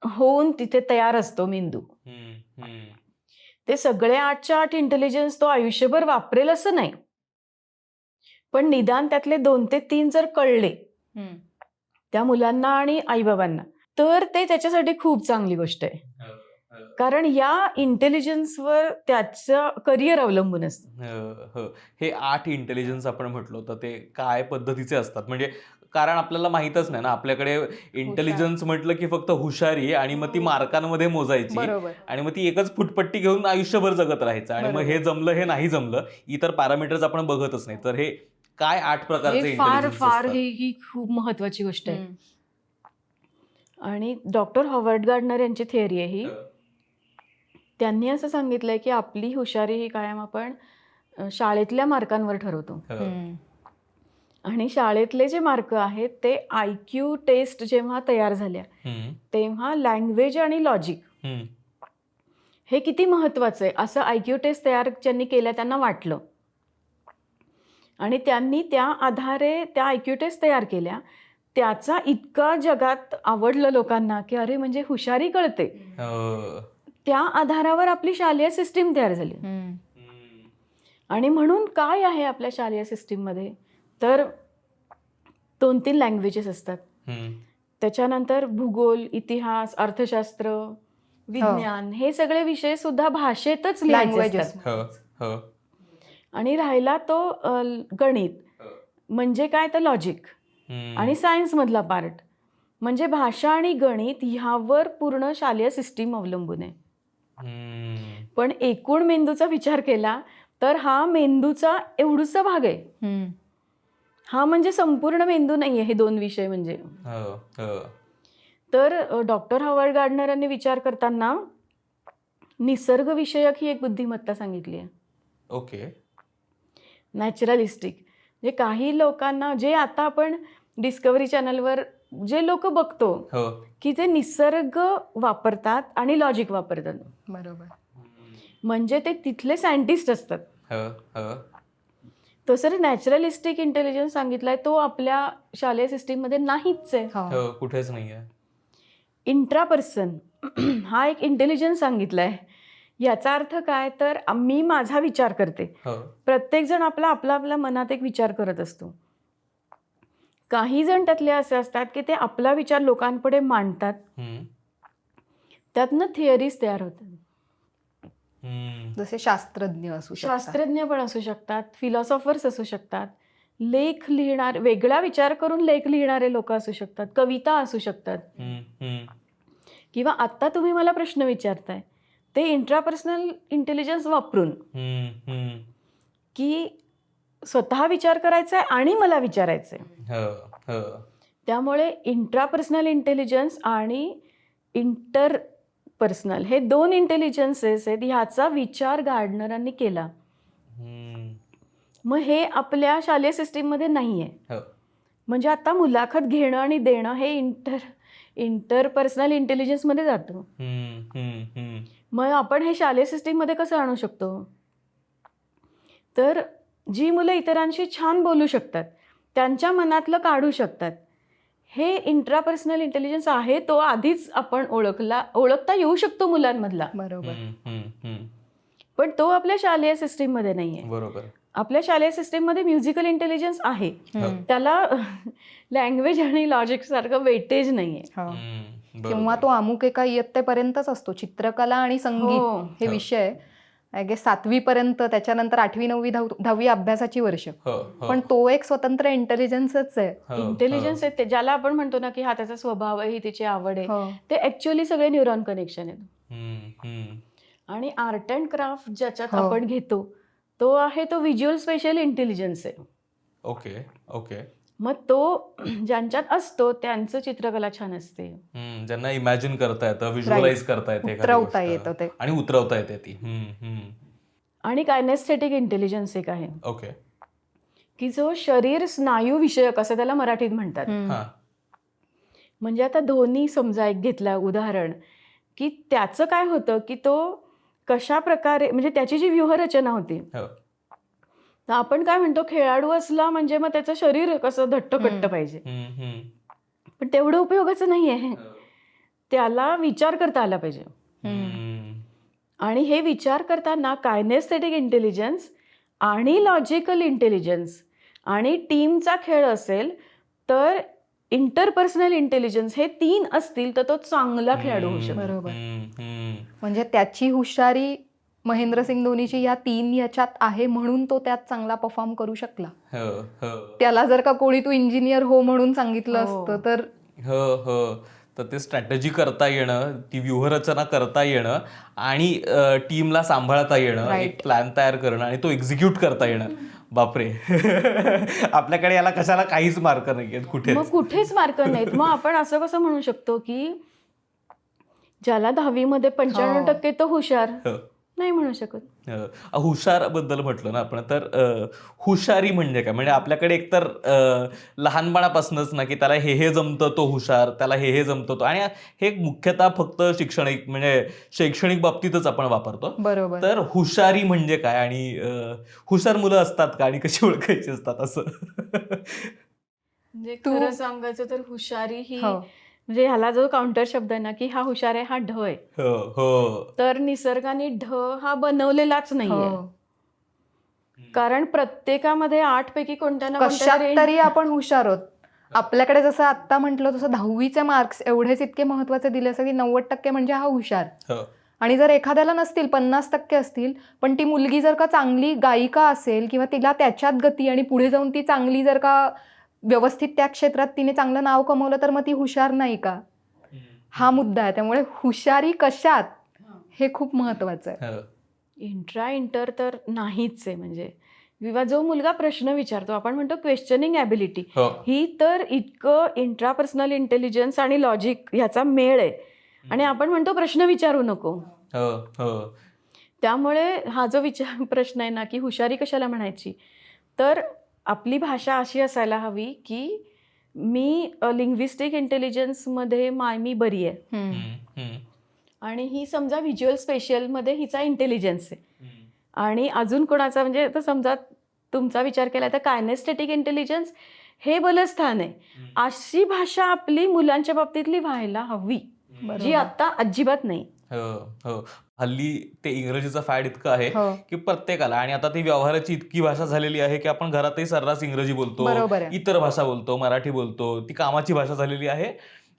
Speaker 1: होऊन तिथे तयार असतो मेंदू. ते सगळे 8च्या 8 इंटेलिजन्स तो आयुष्यभर वापरेल असं नाही, पण निदान त्यातले 2 ते 3 जर कळले त्या मुलांना आणि आईबाबांना तर ते त्याच्यासाठी खूप चांगली गोष्ट आहे. कारण या इंटेलिजन्सवर त्याचं करिअर अवलंबून असतं.
Speaker 3: हे 8 इंटेलिजन्स आपण म्हटलो तर ते काय पद्धतीचे असतात? म्हणजे कारण आपल्याला माहीतच नाही ना, आपल्याकडे इंटेलिजन्स म्हटलं की फक्त हुशारी आणि मग ती मार्कांमध्ये मोजायची आणि मग ती एकच फुटपट्टी घेऊन आयुष्यभर जगत राहायचं आणि मग हे जमलं हे नाही जमलं इतर पॅरामीटर्स आपण बघतच नाही. तर हे काय 8 प्रकारचे
Speaker 1: फार ही खूप महत्वाची गोष्ट आहे. आणि डॉक्टर हॉवर्ड गार्डनर यांची थिअरी आहे ही. त्यांनी असं सांगितलंय की आपली हुशारी ही कायम आपण शाळेतल्या मार्कांवर ठरवतो. आणि शाळेतले जे मार्क आहेत ते IQ टेस्ट जेव्हा तयार झाल्या तेव्हा लँग्वेज आणि लॉजिक हे किती महत्वाचं आहे असं IQ टेस्ट तयार ज्यांनी केल्या त्यांना वाटलं आणि त्यांनी त्या आधारे त्या IQ टेस्ट तयार केल्या. त्याचा इतका जगात आवडलं लोकांना की अरे म्हणजे हुशारी कळते. त्या आधारावर आपली शालेय सिस्टीम तयार झाली. आणि म्हणून काय आहे आपल्या शालेय सिस्टीममध्ये तर 2-3 लँग्वेजेस असतात. त्याच्यानंतर भूगोल, इतिहास, अर्थशास्त्र, विज्ञान हे सगळे विषय सुद्धा भाषेतच लिहायचे असतात. आणि राहिला तो गणित म्हणजे काय तर लॉजिक आणि सायन्स मधला पार्ट म्हणजे भाषा आणि गणित ह्यावर पूर्ण शालेय सिस्टीम अवलंबून आहे. पण एकूण मेंदूचा विचार केला तर हा मेंदूचा एवढूसा भाग आहे. हा म्हणजे संपूर्ण मेंदू नाहीये हे 2 विषय म्हणजे. तर डॉक्टर हॉवर्ड गार्डनर यांनी विचार करताना निसर्ग विषयक ही एक बुद्धिमत्ता सांगितली आहे. नॅचरलिस्टिक म्हणजे काही लोकांना जे आता आपण डिस्कव्हरी चॅनलवर जे लोक बघतो की ते निसर्ग वापरतात आणि लॉजिक वापरतात.
Speaker 2: बरोबर.
Speaker 1: म्हणजे ते तिथले सायंटिस्ट असतात. तसं नॅचरलिस्टिक इंटेलिजन्स सांगितलाय तो आपल्या शालेय सिस्टीम मध्ये नाहीच आहे.
Speaker 3: कुठेच नाहीये.
Speaker 1: इंट्रापर्सन हा एक इंटेलिजन्स सांगितलाय. याचा अर्थ काय तर मी माझा विचार करते. प्रत्येक जण आपला मनात एक विचार करत असतो. काही जण त्यातले असे असतात की ते आपला विचार लोकांपुढे मांडतात. त्यातनं थिअरीज तयार होतात.
Speaker 2: जसे शास्त्रज्ञ
Speaker 1: पण असू शकतात, फिलॉसॉफर्स असू शकतात, लेख लिहिणारे वेगळा विचार करून लेख लिहिणारे लोक असू शकतात, कविता असू शकतात. किंवा आता तुम्ही मला प्रश्न विचारताय ते इंट्रापर्सनल इंटेलिजन्स वापरून की स्वतः विचार करायचा आहे आणि मला विचारायचंय. त्यामुळे इंट्रापर्सनल इंटेलिजन्स आणि इंटरपर्सनल हे 2 इंटेलिजन्सेस आहेत. ह्याचा विचार गार्डनरांनी केला. मग हे आपल्या शालेय सिस्टीम मध्ये नाहीये. म्हणजे आता मुलाखत घेणं आणि देणं हे इंटरपर्सनल इंटेलिजन्स मध्ये जातं. मग आपण हे शालेय सिस्टीम मध्ये कसं आणू शकतो तर जी मुलं इतरांशी छान बोलू शकतात, त्यांच्या मनातलं काढू शकतात, हे इंट्रापर्सनल इंटेलिजन्स आहे तो आधीच आपण ओळखता येऊ शकतो मुलांमधला,
Speaker 2: बरोबर.
Speaker 1: पण तो आपल्या शालेय सिस्टीममध्ये नाहीये.
Speaker 3: बरोबर.
Speaker 1: आपल्या शालेय सिस्टीममध्ये म्युझिकल इंटेलिजन्स आहे, त्याला लँग्वेज आणि लॉजिक सारखं वेटेज नाहीये.
Speaker 2: किंवा तो अमुक एका इयत्तेपर्यंतच असतो. चित्रकला आणि संगीत हे विषय आय गेस 7वी पर्यंत, त्याच्यानंतर 8वी 9वी 10वी अभ्यासाची वर्ष, पण तो एक स्वतंत्र इंटेलिजन्सच आहे.
Speaker 1: इंटेलिजन्स आहे ते, ज्याला आपण म्हणतो ना की हा त्याचा स्वभाव आहे, ही तिची आवड आहे, ते ऍक्च्युअली सगळे न्यूरॉन कनेक्शन आहेत. आणि आर्ट अँड क्राफ्ट ज्याच्यात आपण घेतो तो आहे तो व्हिज्युअल स्पेशल इंटेलिजन्स आहे.
Speaker 3: Okay okay.
Speaker 1: मग तो ज्यांच्यात असतो त्यांचं चित्रकला छान असते,
Speaker 3: ज्यांना इमॅजिन करता येतं, व्हिज्युअलाइज करता येते,
Speaker 2: उतरवता येतं ते
Speaker 3: आणि उतरवता येते ती.
Speaker 1: आणि कायनेस्थेटिक इंटेलिजन्स एक आहे,
Speaker 3: ओके,
Speaker 1: की जो शरीर स्नायू विषयक असं त्याला मराठीत म्हणतात. म्हणजे आता धोनी समजा एक घेतला उदाहरण, की त्याचं काय होतं की तो कशा प्रकारे, म्हणजे त्याची जी व्यूहरचना होती, तर आपण काय म्हणतो खेळाडू असला म्हणजे मग त्याचं शरीर कसं धट्टकट्ट पाहिजे, पण तेवढं उपयोगाचं नाहीये. त्याला विचार करता आला पाहिजे. आणि हे विचार करताना कायनेस्थेटिक इंटेलिजन्स आणि लॉजिकल इंटेलिजन्स आणि टीमचा खेळ असेल तर इंटरपर्सनल इंटेलिजन्स हे 3 असतील तर तो चांगला खेळाडू होऊ शकतो.
Speaker 2: बरोबर. म्हणजे त्याची हुशारी महेंद्रसिंग धोनीची या 3 ह्याच्यात आहे म्हणून तो त्यात चांगला परफॉर्म करू शकला. त्याला जर का कोणी तू इंजिनियर हो म्हणून सांगितलं असतं तर
Speaker 3: तर ते स्ट्रॅटेजी करता येणं, ती व्यूहरचना करता येणं आणि टीमला सांभाळता येणं, एक प्लॅन तयार करणं आणि तो एक्झिक्यूट करता येणं, बापरे. आपल्याकडे याला कशाला काहीच मार्क नाहीयेत, कुठेच
Speaker 1: मार्क नाहीत. मग आपण असं कसं म्हणू शकतो की ज्याला 10वी मध्ये 95% तो हुशार, नाही म्हणू शकत.
Speaker 3: हुशार बद्दल म्हटलं ना आपण, तर हुशारी म्हणजे काय, म्हणजे आपल्याकडे एकतर लहानपणापासूनच ना की त्याला हे जमतं तो हुशार, त्याला हे जमतं तो, आणि हे मुख्यतः फक्त शैक्षणिक म्हणजे शैक्षणिक बाबतीतच आपण वापरतो.
Speaker 2: बरोबर.
Speaker 3: तर हुशारी म्हणजे काय आणि हुशार मुलं असतात का आणि कशी ओळखायची असतात असं?
Speaker 1: म्हणजे खरं सांगायचं तर हुशारी ही म्हणजे ह्याला जो काउंटर शब्द आहे ना की हा हुशार आहे, हा ढ आहे, तर निसर्गाने ढ हा बनवलेलाच नाहीये. कारण प्रत्येकामध्ये 8 पैकी कोणत्या ना
Speaker 2: कशात तरी आपण हुशार आहोत. आपल्याकडे जसं आता म्हटलं तसं 10वीचे मार्क्स एवढेच इतके महत्वाचे दिले असं की 90% म्हणजे हा हुशार. आणि जर एखाद्याला नसतील 50% असतील, पण ती मुलगी जर का चांगली गायिका असेल किंवा तिला त्याच्यात गती आणि पुढे जाऊन ती चांगली जर का व्यवस्थित त्या क्षेत्रात तिने चांगलं नाव कमवलं तर मग ती हुशार नाही का, हा मुद्दा आहे. त्यामुळे हुशारी कशात हे खूप महत्वाचं आहे.
Speaker 1: इंटर तर नाहीच आहे. म्हणजे किंवा जो मुलगा प्रश्न विचारतो, आपण म्हणतो क्वेश्चनिंग ॲबिलिटी, ही तर इतकं इंट्रापर्सनल इंटेलिजन्स आणि लॉजिक ह्याचा मेळ आहे. आणि आपण म्हणतो प्रश्न विचारू नको. त्यामुळे हा जो प्रश्न आहे ना की हुशारी कशाला म्हणायची, तर आपली भाषा अशी असायला हवी की मी लिंग्विस्टिक इंटेलिजन्समध्ये मी बरी आहे, आणि ही समजा व्हिज्युअल स्पेशलमध्ये हिचा इंटेलिजन्स आहे, आणि अजून कोणाचा म्हणजे आता समजा तुमचा विचार केला तर कायनेस्थेटिक इंटेलिजन्स हे बलस्थान आहे. अशी भाषा आपली मुलांच्या बाबतीतली व्हायला हवी, जी आता अजिबात नाही.
Speaker 3: हल्ली ते इंग्रजीचा फॅड इतकं आहे की प्रत्येकाला, आणि आता ती व्यवहाराची इतकी भाषा झालेली आहे की आपण घरातही सर्रास इंग्रजी बोलतो, इतर भाषा बोलतो, मराठी बोलतो, ती कामाची भाषा झालेली आहे,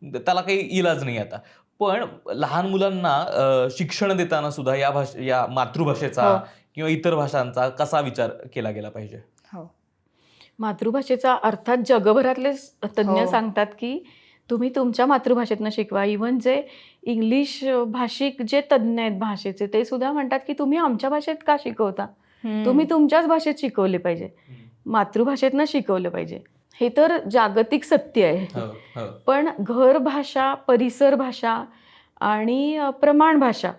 Speaker 3: त्याला काही इलाज नाही आता. पण लहान मुलांना शिक्षण देताना सुद्धा या मातृभाषेचा किंवा इतर भाषांचा कसा विचार केला गेला पाहिजे?
Speaker 1: मातृभाषेचा अर्थात जगभरातले तज्ज्ञ सांगतात की तुम्ही तुमच्या मातृभाषेतनं शिकवा. इव्हन जे इंग्लिश भाषिक जे तज्ज्ञ आहेत भाषेचे ते सुद्धा म्हणतात की तुम्ही आमच्या भाषेत का शिकवता, तुम्ही तुमच्याच भाषेत शिकवले पाहिजे, मातृभाषेतनं शिकवलं पाहिजे. हे तर जागतिक सत्य आहे. पण घर भाषा, परिसर भाषा आणि प्रमाण भाषा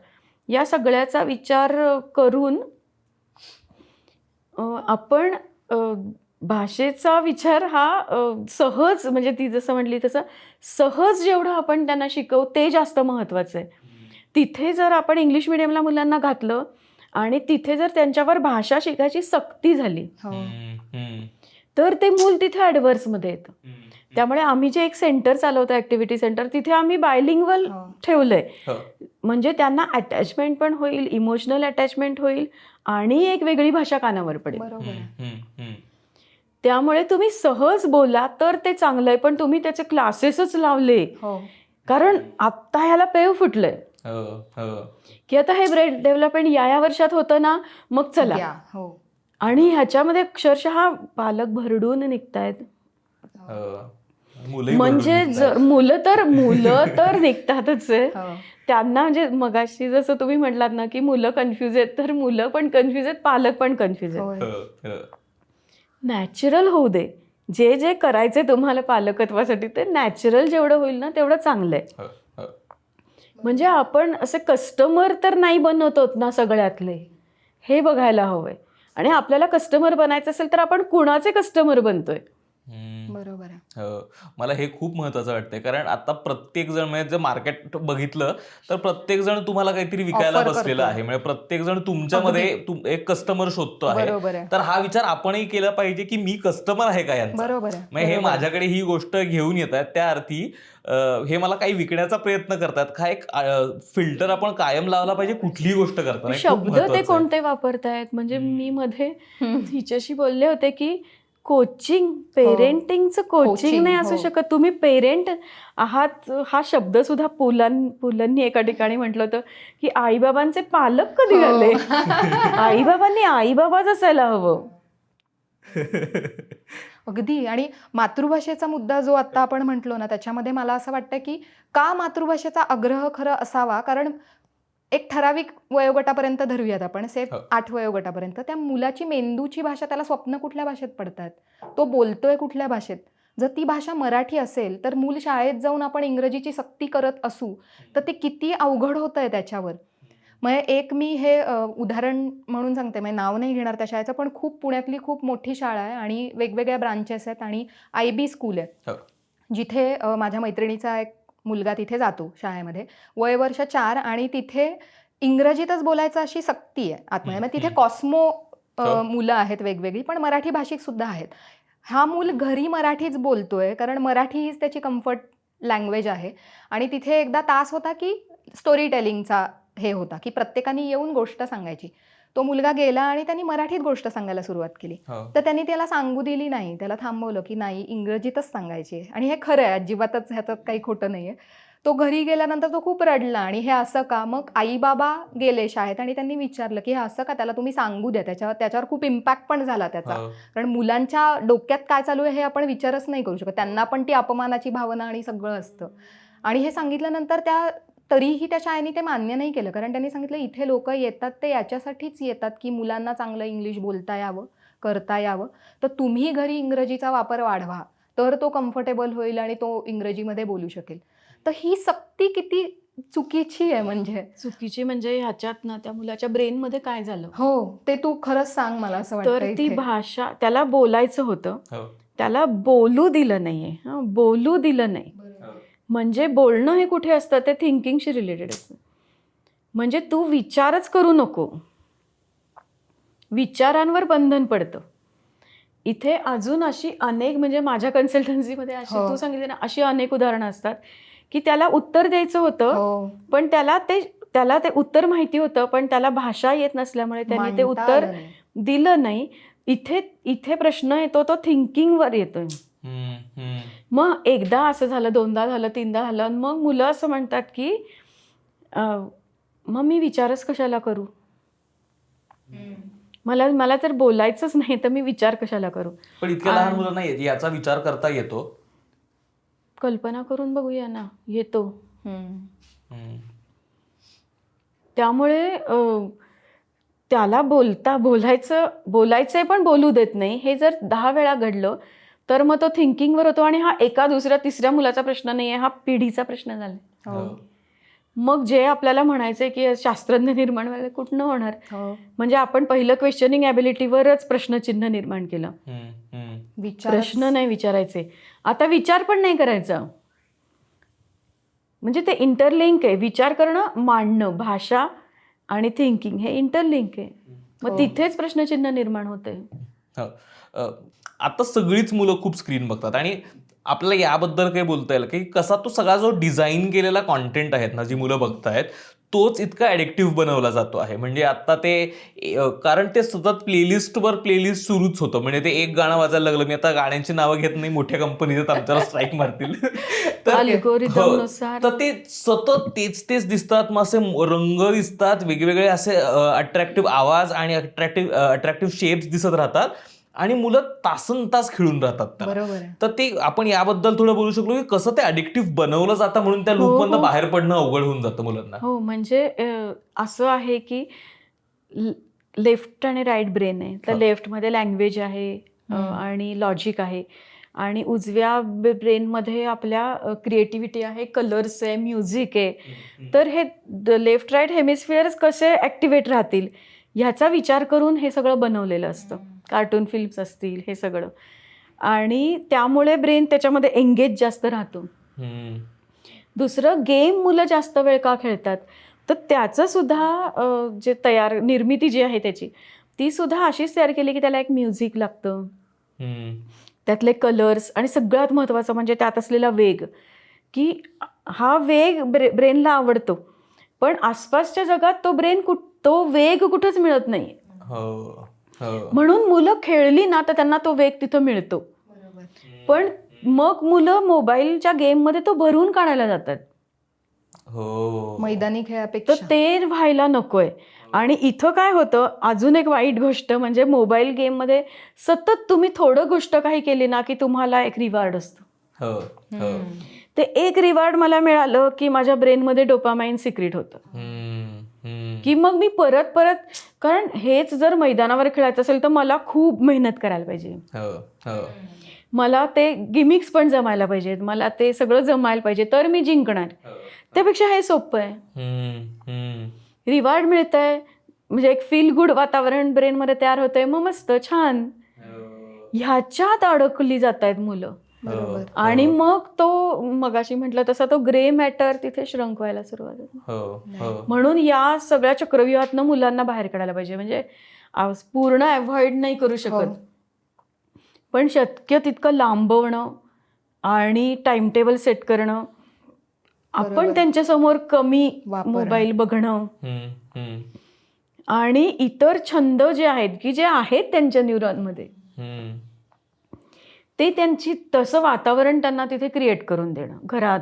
Speaker 1: या सगळ्याचा विचार करून आपण भाषेचा विचार हा सहज, म्हणजे ती जसं म्हटली तसं सहज जेवढं आपण त्यांना शिकवू ते जास्त महत्त्वाचं आहे. तिथे जर आपण इंग्लिश मिडियमला मुलांना घातलं आणि तिथे जर त्यांच्यावर भाषा शिकायची सक्ती झाली तर ते मूल तिथे ॲडव्हर्समध्ये येतं. त्यामुळे आम्ही जे एक सेंटर चालवतो ऍक्टिव्हिटी सेंटर, तिथे आम्ही बायलिंग्वल ठेवलंय. म्हणजे त्यांना अटॅचमेंट पण होईल, इमोशनल अटॅचमेंट होईल आणि एक वेगळी भाषा कानावर पडेल.
Speaker 2: बरोबर.
Speaker 1: त्यामुळे तुम्ही सहज बोला तर ते चांगलं आहे, पण तुम्ही त्याचे क्लासेसच लावले कारण आत्ता ह्याला पेव फुटलंय की आता हे ब्रेन डेव्हलपमेंट या वर्षात होतं ना, मग चला. आणि ह्याच्यामध्ये अक्षरशः पालक भरडून निघतायत. म्हणजे मुलं तर निघतातच आहे. त्यांना म्हणजे मगाशी जसं तुम्ही म्हटलात ना की मुलं कन्फ्युज आहेत, तर मुलं पण कन्फ्युज आहेत, पालक पण कन्फ्युज आहेत. नॅचरल होऊ दे. जे जे करायचे तुम्हाला पालकत्वासाठी ते नॅचरल जेवढं होईल ना तेवढं चांगलं आहे. म्हणजे आपण असे कस्टमर तर नाही बनवत आहोत ना सगळ्यातले, हे बघायला हवंय. आणि आपल्याला कस्टमर बनायचं असेल तर आपण कुणाचे कस्टमर बनतोय.
Speaker 2: बरोबर आहे.
Speaker 3: मला हे खूप महत्वाचं वाटतंय, कारण आता प्रत्येक जण म्हणजे जर मार्केट बघितलं तर प्रत्येक जण तुम्हाला काहीतरी विकायला बसलेला आहे. म्हणजे प्रत्येक जण तुमच्यामध्ये एक कस्टमर शोधतो आहे. तर हा विचार आपणही केला पाहिजे की मी कस्टमर आहे का यांचा. म्हणजे हे माझ्याकडे ही गोष्ट घेऊन येत आहेत, त्या अर्थी हे मला काही विकण्याचा प्रयत्न करतात का, एक फिल्टर आपण कायम लावला पाहिजे कुठलीही गोष्ट करताना.
Speaker 1: शब्द ते कोणते वापरतायत. म्हणजे मी मध्ये तिच्याशी बोलले होते की कोचिंग, पेरेंटिंगचं कोचिंग नाही असू शकत. तुम्ही पेरेंट आहात हा शब्द सुद्धा पुलंनी एका ठिकाणी म्हटलं होतं की आईबाबांचे पालक कधी झाले. आईबाबांनी आईबाबाच असायला हवं.
Speaker 2: अगदी. आणि मातृभाषेचा मुद्दा जो आता आपण म्हटलो ना, त्याच्यामध्ये मला असं वाटतं की का मातृभाषेचा आग्रह खरं असावा, कारण एक ठराविक वयोगटापर्यंत धरूयात आपण, 8 वयोगटापर्यंत त्या मुलाची मेंदूची भाषा, त्याला स्वप्न कुठल्या भाषेत पडतात, तो बोलतोय कुठल्या भाषेत. जर ती भाषा मराठी असेल तर मूल शाळेत जाऊन आपण इंग्रजीची सक्ती करत असू तर ते किती अवघड होतंय त्याच्यावर. म्हणजे एक मी हे उदाहरण म्हणून सांगते, म्हणजे नाव नाही घेणार त्या शाळेचं, पण खूप पुण्यातली खूप मोठी शाळा आहे आणि वेगवेगळ्या ब्रांचेस आहेत आणि IB स्कूल आहे, जिथे माझ्या मैत्रिणीचा एक मुलगा तिथे जातो शाळेमध्ये. वय वर्ष 4 आणि तिथे इंग्रजीतच बोलायचं अशी सक्ती आहे आतमध्ये. म्हणजे तिथे कॉस्मो मुलं आहेत वेगवेगळी, पण मराठी भाषिक सुद्धा आहेत. हा मूल घरी मराठीच बोलतोय कारण मराठी हीच त्याची कम्फर्ट लँग्वेज आहे. आणि तिथे एकदा तास होता की स्टोरी टेलिंगचा हे होता की प्रत्येकाने येऊन गोष्ट सांगायची. तो मुलगा गेला आणि त्यांनी मराठीत गोष्ट सांगायला सुरुवात केली. तर त्यांनी त्याला सांगू दिली नाही, त्याला थांबवलं की नाही इंग्रजीतच सांगायची. आणि हे खरं आहे, अजिबातच ह्याच्यात काही खोटं नाहीये. तो घरी गेल्यानंतर तो खूप रडला आणि हे असं का. मग आई बाबा गेले शाळेत आणि त्यांनी विचारलं की हे असं का, त्याला तुम्ही सांगू द्या. त्याच्यावर खूप इम्पॅक्ट पण झाला त्याचा. कारण मुलांच्या डोक्यात काय चालू आहे हे आपण विचारच नाही करू शकत. त्यांना पण ती अपमानाची भावना आणि सगळं असतं. आणि हे सांगितल्यानंतर तरीही त्या शाळेने ते मान्य नाही केलं, कारण त्यांनी सांगितलं इथे लोक येतात ते याच्यासाठीच येतात की मुलांना चांगलं इंग्लिश बोलता यावं, करता यावं. तर तुम्ही घरी इंग्रजीचा वापर वाढवा तर तो कम्फर्टेबल होईल आणि तो इंग्रजीमध्ये बोलू शकेल. तर ही सक्ती किती चुकीची आहे. म्हणजे
Speaker 1: चुकीची म्हणजे ह्याच्यात ना त्या मुलाच्या ब्रेनमध्ये काय झालं
Speaker 2: ते तू खरंच सांग मला असं वाटतं.
Speaker 1: तर ती भाषा त्याला बोलायचं होतं, त्याला बोलू दिलं नाहीये. बोलू दिलं नाही म्हणजे बोलणं हे कुठे असतं, ते थिंकिंगशी रिलेटेड असतं. म्हणजे तू विचारच करू नको, विचारांवर बंधन पडतं. इथे अजून अशी अनेक, म्हणजे माझ्या कन्सल्टन्सीमध्ये अशी तू सांगितले ना, अशी अनेक उदाहरणं असतात की त्याला उत्तर द्यायचं होतं पण त्याला ते उत्तर माहिती होतं पण त्याला भाषा येत नसल्यामुळे त्यांनी ते उत्तर दिलं नाही. इथे प्रश्न येतो तो थिंकिंगवर येतोय. मग एकदा असं झालं, 2दा झालं, 3दा झालं, मग मुलं असं म्हणतात की मग मी विचारच कशाला करू, मला तर बोलायचंच नाही तर मी विचार कशाला करू.
Speaker 3: पण इतक्या लहान मुलांना याचा विचार करता येतो.
Speaker 1: कल्पना करून बघूया ना, येतो. त्यामुळे त्याला बोलायचंय पण बोलू देत नाही. हे जर 10 वेळा घडलं तर मग तो थिंकिंगवर होतो आणि हा एका दुसऱ्या तिसऱ्या मुलाचा प्रश्न नाहीये, हा पिढीचा प्रश्न झाला. मग जे आपल्याला म्हणायचंय की शास्त्रज्ञ निर्माण व्हायला कुठनं होणार. म्हणजे आपण पहिलं क्वेश्चनिंग ॲबिलिटीवरच प्रश्नचिन्ह निर्माण केलं. प्रश्न नाही विचारायचे, आता विचार पण नाही करायचा. म्हणजे ते इंटरलिंक आहे. विचार करणं, मांडणं, भाषा आणि थिंकिंग हे इंटरलिंक आहे. मग तिथेच प्रश्नचिन्ह निर्माण होते.
Speaker 3: आता सगळीच मुलं खूप स्क्रीन बघतात आणि आपल्याला याबद्दल काही बोलता येईल की कसा तो सगळा जो डिझाईन केलेला कॉन्टेंट आहेत ना, जी मुलं बघतायत, तोच इतका ॲडिक्टिव्ह बनवला जातो आहे. म्हणजे आता ते कारण ते सतत प्लेलिस्टवर प्लेलिस्ट सुरूच होतं. म्हणजे ते एक गाणं वाजायला लागलं, मी आता गाण्यांची नावं घेत नाही, मोठ्या कंपनीत आमच्याला स्ट्राईक मारतील.
Speaker 1: अल्गोरिदमनुसार
Speaker 3: तर ते सतत तेच दिसतात, मग असे रंग दिसतात, वेगवेगळे असे अट्रॅक्टिव्ह आवाज आणि अट्रॅक्टिव्ह शेप्स दिसत राहतात आणि मुलं तासनतास खेळून राहतात त्याला.
Speaker 2: बरोबर आहे.
Speaker 3: तर ते आपण याबद्दल थोडं बोलू शकलो की कसं ते अडिक्टिव्ह बनवलं जातं, म्हणून त्या लूपमधनं बाहेर पडणं अवघड होऊन जातं मुलांना.
Speaker 1: हो, म्हणजे असं आहे की लेफ्ट आणि राईट ब्रेन आहे. तर लेफ्टमध्ये लँग्वेज आहे आणि लॉजिक आहे आणि उजव्या ब्रेनमध्ये आपल्या क्रिएटिव्हिटी आहे, कलर्स आहे, म्युझिक आहे. तर हे लेफ्ट राईट हेमिस्फिअर्स कसे ॲक्टिवेट राहतील ह्याचा विचार करून हे सगळं बनवलेलं असतं. कार्टून फिल्म्स असतील, हे सगळं. आणि त्यामुळे ब्रेन त्याच्यामध्ये एंगेज जास्त राहतो. दुसरं, गेम मुलं जास्त वेळ का खेळतात, तर त्याचं सुद्धा जे निर्मिती जी आहे त्याची, ती सुद्धा अशीच तयार केली की त्याला एक म्युझिक लागतं, त्यातले कलर्स आणि सगळ्यात महत्त्वाचं म्हणजे त्यात असलेला वेग, की हा वेग ब्रेनला आवडतो, पण आसपासच्या जगात तो वेग कुठंच मिळत नाही. म्हणून मुलं खेळली ना तर त्यांना तो वेग तिथं मिळतो. पण मग मुलं मोबाईलच्या गेममध्ये तो भरून काढायला जातात.
Speaker 2: मैदानी खेळापेक्षा
Speaker 1: तर ते व्हायला नकोय. आणि इथं काय होतं, अजून एक वाईट गोष्ट म्हणजे मोबाईल गेममध्ये सतत तुम्ही थोडं गोष्ट काही केली ना की तुम्हाला एक रिवॉर्ड असतं. ते एक रिवॉर्ड मला मिळालं की माझ्या ब्रेनमध्ये डोपामाइन सिक्रीट होतं, की मग मी परत कारण हेच जर मैदानावर खेळायचं असेल तर मला खूप मेहनत करायला पाहिजे, मला ते गिमिक्स पण जमायला पाहिजेत, मला ते सगळं जमायला पाहिजे तर मी जिंकणार. त्यापेक्षा हे सोपं आहे, रिवॉर्ड मिळतंय, म्हणजे एक फील गुड वातावरण ब्रेनमध्ये तयार होतंय, मग मस्त छान. ह्याच्यात अडकली जात आहेत मुलं. आणि मग तो मगाशी म्हटलं तसा तो ग्रे मॅटर तिथे श्रंक व्हायला सुरुवात होते. म्हणून या सगळ्या चक्रव्यूहातनं मुलांना बाहेर काढायला पाहिजे. म्हणजे पूर्ण अवॉइड नाही करू शकत, पण शक्य तितकं लांबवणं आणि टाइम टेबल सेट करणं, आपण त्यांच्यासमोर कमी मोबाईल बघणं आणि इतर छंद जे आहेत की जे आहेत त्यांच्या न्यूरॉनमध्ये, ते त्यांची तसं वातावरण त्यांना तिथे क्रिएट करून देणं घरात.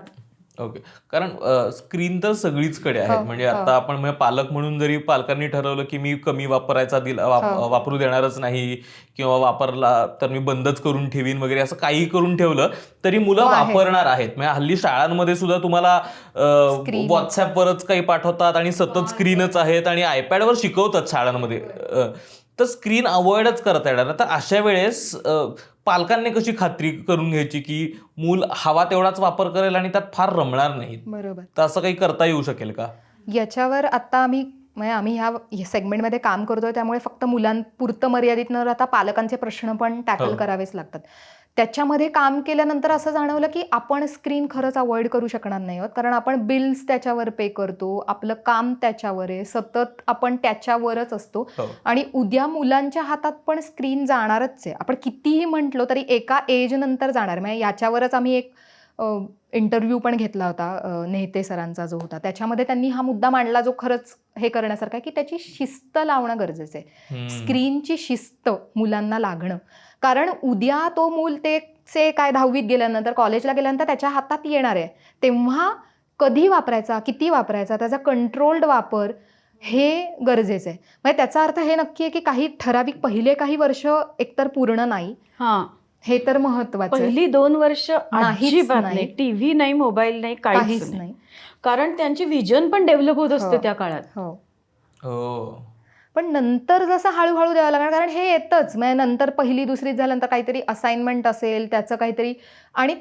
Speaker 3: ओके. कारण स्क्रीन तर सगळीचकडे आहेत. म्हणजे आता आपण पालक म्हणून जरी पालकांनी ठरवलं की मी कमी वापरायचा वापरू देणारच नाही किंवा वापरला तर मी बंदच करून ठेवीन वगैरे, असं काही करून ठेवलं तरी मुलं वापरणार आहेत. म्हणजे हल्ली शाळांमध्ये सुद्धा तुम्हाला व्हॉट्सअपवरच काही पाठवतात आणि सतत स्क्रीनच आहेत आणि आयपॅडवर शिकवतात शाळांमध्ये. तर स्क्रीन अवॉइडच करता येणार. तर अशा वेळेस पालकांनी कशी खात्री करून घ्यायची की मूल हवा तेवढाच वापर करेल आणि त्यात फार रमणार नाही?
Speaker 2: बरोबर.
Speaker 3: तर असं काही करता येऊ शकेल का?
Speaker 2: याच्यावर आता आम्ही ह्या सेगमेंटमध्ये काम करतोय, त्यामुळे फक्त मुलांपुरतं मर्यादित न राहता पालकांचे प्रश्न पण टॅकल करावेच लागतात. त्याच्यामध्ये काम केल्यानंतर असं जाणवलं की आपण स्क्रीन खरंच अवॉइड करू शकणार नाही आहोत, कारण आपण बिल्स त्याच्यावर पे करतो, आपलं काम त्याच्यावर आहे, सतत आपण त्याच्यावरच असतो आणि उद्या मुलांच्या हातात पण स्क्रीन जाणारच आहे. आपण कितीही म्हटलो तरी एका एज नंतर जाणार. म्हणजे याच्यावरच आम्ही एक इंटरव्ह्यू पण घेतला होता नेहते सरांचा जो होता, त्याच्यामध्ये त्यांनी हा मुद्दा मांडला जो खरंच हे करण्यासारखा आहे की त्याची शिस्त लावणं गरजेचं आहे. स्क्रीनची शिस्त मुलांना लागणं, कारण उद्या तो मूल ते 10वीत गेल्यानंतर कॉलेजला गेल्यानंतर त्याच्या हातात येणार आहे, तेव्हा कधी वापरायचा, किती वापरायचा, त्याचा कंट्रोल्ड वापर हे गरजेचं आहे. म्हणजे त्याचा अर्थ हे नक्की आहे की काही ठराविक पहिले काही वर्ष एकतर पूर्ण नाही, हे तर महत्वाचं.
Speaker 1: पहिली 2 वर्ष अजिबात नाही, टीव्ही नाही, मोबाईल नाही, काहीच नाही, कारण त्यांची विजन पण डेव्हलप होत असते त्या काळात.
Speaker 2: पण नंतर जसं हळूहळू द्यावं लागणार, कारण हे येतच. म्हणजे नंतर 1ली 2रीत झाल्यानंतर काहीतरी असाइनमेंट असेल, त्याचं काहीतरी, आणि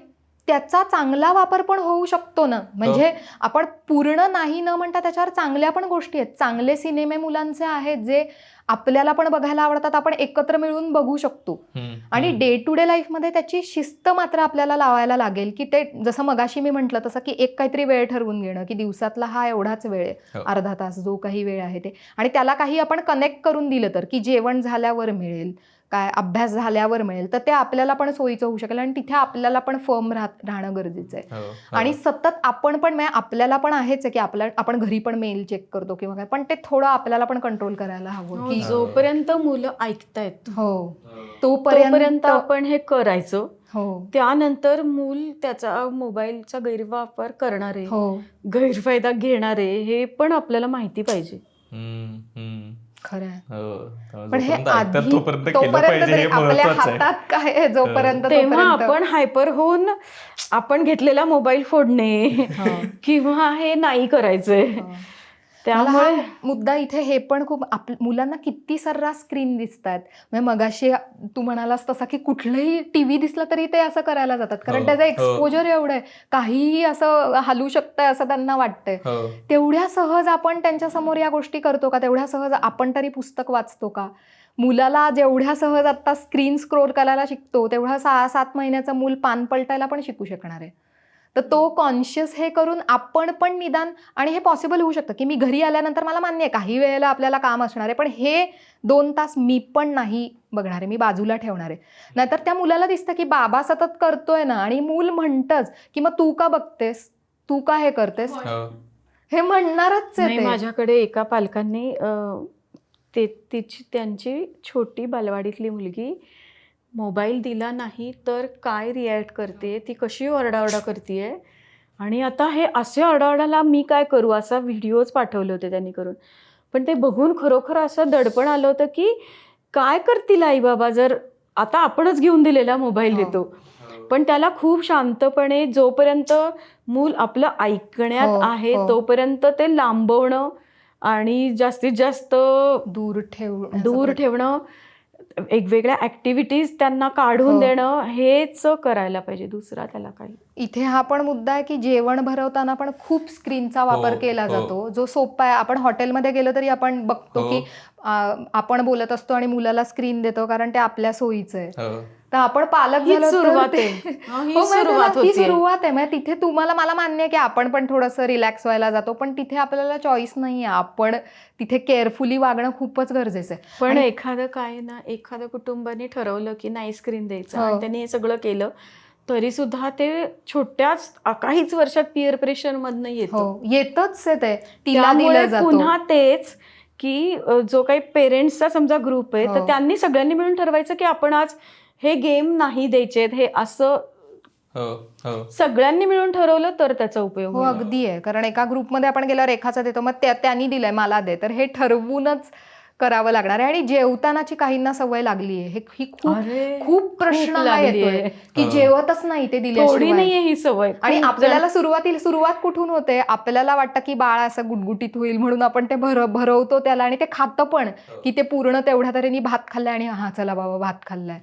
Speaker 2: त्याचा चांगला वापर पण होऊ शकतो ना. म्हणजे आपण पूर्ण नाही न म्हणता त्याच्यावर चांगल्या पण गोष्टी आहेत. चांगले सिनेमे मुलांचे आहेत जे आपल्याला पण बघायला आवडतात, आपण एकत्र मिळून बघू शकतो. आणि डे टू डे लाईफमध्ये त्याची शिस्त मात्र आपल्याला लावायला लागेल, की ते जसं मगाशी मी म्हटलं तसं की एक काहीतरी वेळ ठरवून घेणं की दिवसातला हा एवढाच वेळ आहे, अर्धा तास जो काही वेळ आहे ते, आणि त्याला काही आपण कनेक्ट करून दिलं तर की जेवण झाल्यावर मिळेल, काय अभ्यास झाल्यावर मिळेल तर ते आपल्याला पण सोयीचं होऊ शकेल आणि तिथे आपल्याला पण फर्म राहणं गरजेचं आहे. आणि सतत आपण पण आपल्याला पण आहेच आहे की आपण घरी पण मेल चेक करतो किंवा काय, पण ते थोडं आपल्याला पण कंट्रोल करायला हवं की
Speaker 1: जोपर्यंत मुलं ऐकतायत
Speaker 2: तोपर्यंत
Speaker 1: आपण हे करायचं.
Speaker 2: हो,
Speaker 1: त्यानंतर मूल त्याचा मोबाईलचा गैरवापर करणारे, गैरफायदा घेणारे हे पण आपल्याला माहिती पाहिजे.
Speaker 2: खरं आहे.
Speaker 3: पण
Speaker 2: हे आधी तोपर्यंत तरी आपल्या हातात काय आहे जोपर्यंत,
Speaker 1: तेव्हा आपण हायपर होऊन आपण घेतलेला मोबाईल फोडणे किंवा हे नाही करायचंय.
Speaker 2: त्यामुळे मुद्दा इथे हे पण खूप मुलांना किती सर्रास स्क्रीन दिसतात. म्हणजे मगाशी तू म्हणालास तसा की कुठलंही टीव्ही दिसला तरी ते असं करायला जातात कारण त्याचं एक्सपोजर एवढं आहे, काहीही असं हलू शकतंय असं त्यांना वाटतंय. तेवढ्या सहज आपण त्यांच्या समोर या गोष्टी करतो का? तेवढ्या सहज आपण तरी पुस्तक वाचतो का? मुलाला जेवढ्या सहज आता स्क्रीन स्क्रोल करायला शिकतो तेवढा 6-7 महिन्याचं मूल पान पलटायला पण शिकू शकणार आहे. तर तो कॉन्शियस हे करून आपण पण निदान, आणि हे पॉसिबल होऊ शकतं की मी घरी आल्यानंतर मला मान्य आहे काही वेळेला आपल्याला काम असणार आहे, पण हे 2 तास मी पण नाही बघणार आहे, मी बाजूला ठेवणार आहे. नाहीतर त्या मुलाला दिसतं की बाबा सतत करतोय ना, आणि मूल म्हणतंच की मग तू का बघतेस, तू का हे करतेस, हे म्हणणारच आहे.
Speaker 1: माझ्याकडे एका पालकांनी त्यांची छोटी बालवाडीतली मुलगी मोबाईल दिला नाही तर काय रिॲक्ट करते, ती कशी ओरडाओरडा करते, आणि आता हे असे ओरडाओरडाला मी काय करू, असा व्हिडिओज पाठवले होते त्यांनी करून. पण ते बघून खरोखर असं दडपण आलं होतं की काय करतील आई बाबा जर आता आपणच घेऊन दिलेला मोबाईल देतो. पण त्याला खूप शांतपणे जोपर्यंत मूल आपलं ऐकण्यात आहे तोपर्यंत ते लांबवणं आणि जास्तीत जास्त दूर ठेवणं, वेगवेगळ्या ऍक्टिव्हिटीज त्यांना काढून देणं, हेच करायला पाहिजे. दुसरा त्याला काही.
Speaker 2: इथे हा पण मुद्दा आहे की जेवण भरवताना पण खूप स्क्रीनचा वापर केला जातो, जो सोपा आहे. आपण हॉटेलमध्ये गेलो तरी आपण बघतो की आपण बोलत असतो आणि मुलाला स्क्रीन देतो कारण ते आपल्या सोयीचं आहे. तर आपण पालक झालो
Speaker 1: सुरुवात
Speaker 2: आहे. म्हणजे तिथे मला मान्य आहे की आपण पण थोडंसं रिलॅक्स व्हायला जातो, पण तिथे आपल्याला चॉईस नाही आहे. आपण तिथे केअरफुली वागणं खूपच गरजेचं आहे.
Speaker 1: पण एखाद्या कुटुंबाने ठरवलं की नाही स्क्रीन द्यायचं आणि त्यांनी हे सगळं केलं तरी सुद्धा ते छोट्याच काहीच वर्षात पिअर प्रेशर मधनं
Speaker 2: येतच ते तिला दिलं जातं.
Speaker 1: पुन्हा तेच की जो काही पेरेंट्सचा समजा ग्रुप आहे तर त्यांनी सगळ्यांनी मिळून ठरवायचं की आपण आज हे गेम नाही द्यायचे, हे असं सगळ्यांनी मिळून ठरवलं तर त्याचा उपयोग.
Speaker 2: अगदी आहे. कारण एका ग्रुपमध्ये आपण गेल्यावर एकाचा देतो, मग त्यांनी दिलंय मला दे, तर हे ठरवूनच करावं लागणार आहे. आणि जेवतानाची काहींना सवय लागली आहे, ही खूप प्रश्न येतोय की जेवतच नाही ते दिल्याशिवाय.
Speaker 1: नाहीये ही सवय.
Speaker 2: आणि आपल्याला सुरुवात कुठून होते, आपल्याला वाटतं की बाळ असं गुटगुटीत होईल म्हणून आपण ते भरवतो त्याला, आणि ते खातं पण की ते पूर्ण तेवढ्या तऱ्हेने भात खाल्लाय आणि हा चला बाबा भात खाल्लाय.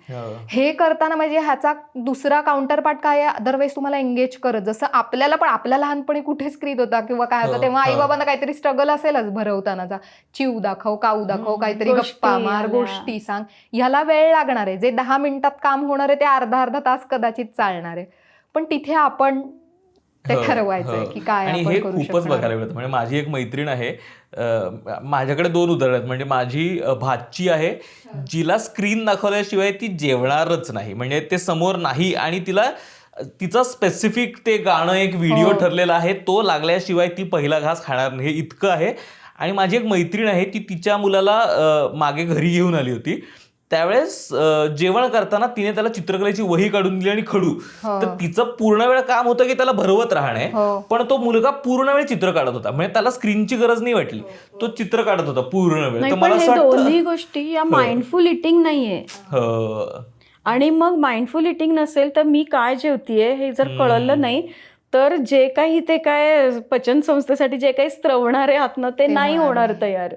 Speaker 2: हे करताना म्हणजे ह्याचा दुसरा काउंटर पार्ट काय आहे, अदरवाईज तुम्हाला एंगेज करत, जसं आपल्याला पण आपल्या लहानपणी कुठे स्क्रीन होता किंवा काय होतं तेव्हा आई बाबांना काहीतरी स्ट्रगल असेलच भरवतानाचा, चिव दाखव, काऊ दाखव, काहीतरी गप्पा मार, गोष्टी सांग, ह्याला वेळ लागणार आहे. जे 10 मिनिटात काम होणार आहे ते अर्धा तास कदाचित चालणार आहे. पण तिथे आपण ते ठरवायचंय की काय.
Speaker 3: आणि हे खूपच बघायला मिळतं. म्हणजे माझी एक मैत्रीण आहे, माझ्याकडे 2 उदाहरण आहेत. म्हणजे माझी भाची आहे, जिला स्क्रीन दाखवल्याशिवाय ती जेवणारच नाही, म्हणजे ते समोर नाही, आणि तिचा स्पेसिफिक ते गाणं एक व्हिडिओ ठरलेला आहे, तो लागल्याशिवाय ती पहिला घास खाणार नाही, हे इतकं आहे. आणि माझी एक मैत्रीण आहे, ती तिच्या मुलाला मागे घरी घेऊन आली होती. त्यावेळेस जेवण करताना तिने त्याला चित्रकलेची वही काढून दिली आणि खडू. तर तिचं पूर्ण वेळ काम होतं की त्याला भरवत राहणे, पण तो मुलगा पूर्ण वेळ चित्र काढत होता. म्हणजे त्याला स्क्रीनची गरज नाही वाटली, तो चित्र काढत होता पूर्ण वेळ. तर मला असं वाटतं
Speaker 1: दोन्ही गोष्टी या माइंडफुल इटिंग नाहीये. आणि मग माइंडफुल इटिंग नसेल तर मी काय जेवतीये हे जर कळलं नाही तर जे काही ते काय पचन संस्थेसाठी जे काही स्त्रवणारे आतनं ते नाही होणार तयार.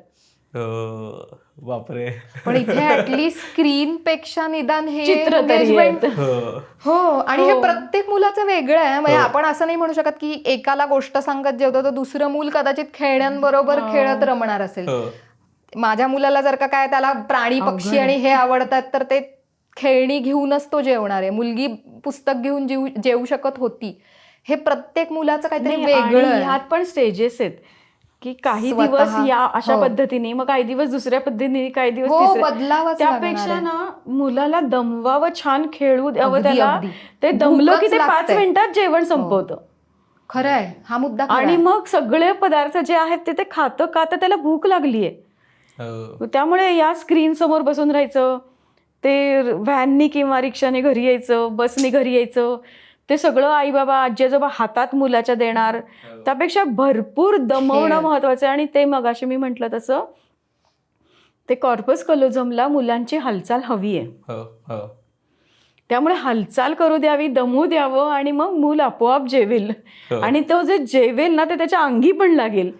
Speaker 3: बापरे.
Speaker 2: पण इथे ऍटलीस्ट स्क्रीन पेक्षा निदान हे
Speaker 1: चित्र
Speaker 2: आणि हे प्रत्येक मुलाचं वेगळं आहे. म्हणजे आपण असं नाही म्हणू शकत की एकाला गोष्ट सांगत जेवतो तर दुसरं मूल कदाचित खेळण्यांबरोबर खेळत रमणार असेल. माझ्या मुलाला जर का काय त्याला प्राणी पक्षी आणि हे आवडतात तर ते खेळणी घेऊनच तो जेवणार आहे. मुलगी पुस्तक घेऊन जेवू शकत होती. हे प्रत्येक मुलाचं काहीतरी वेगळं.
Speaker 1: ह्यात पण स्टेजेस आहेत की काही
Speaker 2: स्वतः.
Speaker 1: दिवस या अशा
Speaker 2: हो.
Speaker 1: पद्धतीने, मग काही दिवस दुसऱ्या पद्धतीने, काही दिवस
Speaker 2: हो,
Speaker 1: तिसऱ्या.
Speaker 2: बदलावंच
Speaker 1: त्यापेक्षा
Speaker 2: लागणार आहे.
Speaker 1: ना मुलाला दमवावं, छान खेळू द्यावं
Speaker 2: अगदी,
Speaker 1: त्याला.
Speaker 2: अगदी.
Speaker 1: ते दमलं की
Speaker 2: भूकच
Speaker 1: ते 5
Speaker 2: लागते.
Speaker 1: मिनिटात जेवण संपवतं.
Speaker 2: खरं आहे, हा मुद्दा खरा
Speaker 1: आणि
Speaker 2: आहे.
Speaker 1: मग सगळे पदार्थ जे आहेत ते खातं का तर त्याला भूक लागलीये. त्यामुळे या स्क्रीन समोर बसून राहायचं, ते व्हॅननी किंवा रिक्षाने घरी यायचं, बसनी घरी यायचं, ते सगळं आई बाबा आजी आजोबा हातात मुलाच्या देणार. त्यापेक्षा भरपूर दमवणं महत्वाचं आहे. आणि ते मगाशी मी म्हटलं तसं ते कॉर्पस कलोझमला मुलांची हालचाल हवी आहे. त्यामुळे हालचाल करू द्यावी, दमू द्यावं, आणि मग मूल आपोआप जेवेल. आणि तो जे जेवेल ना ते त्याच्या अंगी पण लागेल.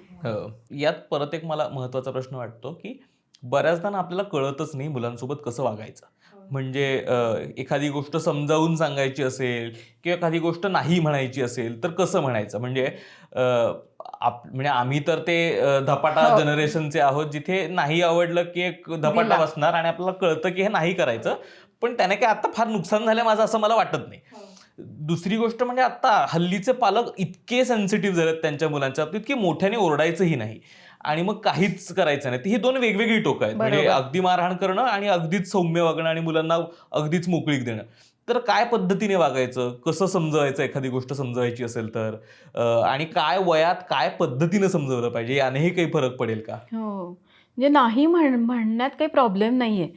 Speaker 3: यात परत एक मला महत्वाचा प्रश्न वाटतो की बऱ्याचदा ना आपल्याला कळतच नाही मुलांसोबत कसं वागायचं. म्हणजे एखादी गोष्ट समजावून सांगायची असेल किंवा एखादी गोष्ट नाही म्हणायची असेल तर कसं म्हणायचं. म्हणजे म्हणजे आम्ही तर ते धपाटा जनरेशनचे आहोत, जिथे नाही आवडलं की एक धपाटा बसणार आणि आपल्याला कळतं की हे नाही करायचं, पण त्याने काय आता फार नुकसान झालं माझं असं मला वाटत नाही. दुसरी गोष्ट म्हणजे आता हल्लीचे पालक इतके सेन्सिटिव्ह झालेत त्यांच्या मुलांच्या बाबतीत की मोठ्याने ओरडायचंही नाही आणि मग काहीच करायचं नाही. ही 2 वेगवेगळी टोकं आहेत. म्हणजे अगदी मारहाण करणं आणि अगदीच सौम्य वागणं आणि मुलांना अगदीच मोकळीक देणं. तर काय पद्धतीने वागायचं, कसं समजवायचं एखादी गोष्ट समजवायची असेल तर, आणि काय वयात काय पद्धतीने समजवलं पाहिजे यानेही काही फरक पडेल का?
Speaker 1: हो, म्हणजे नाही म्हणण्यात काही प्रॉब्लेम नाहीये.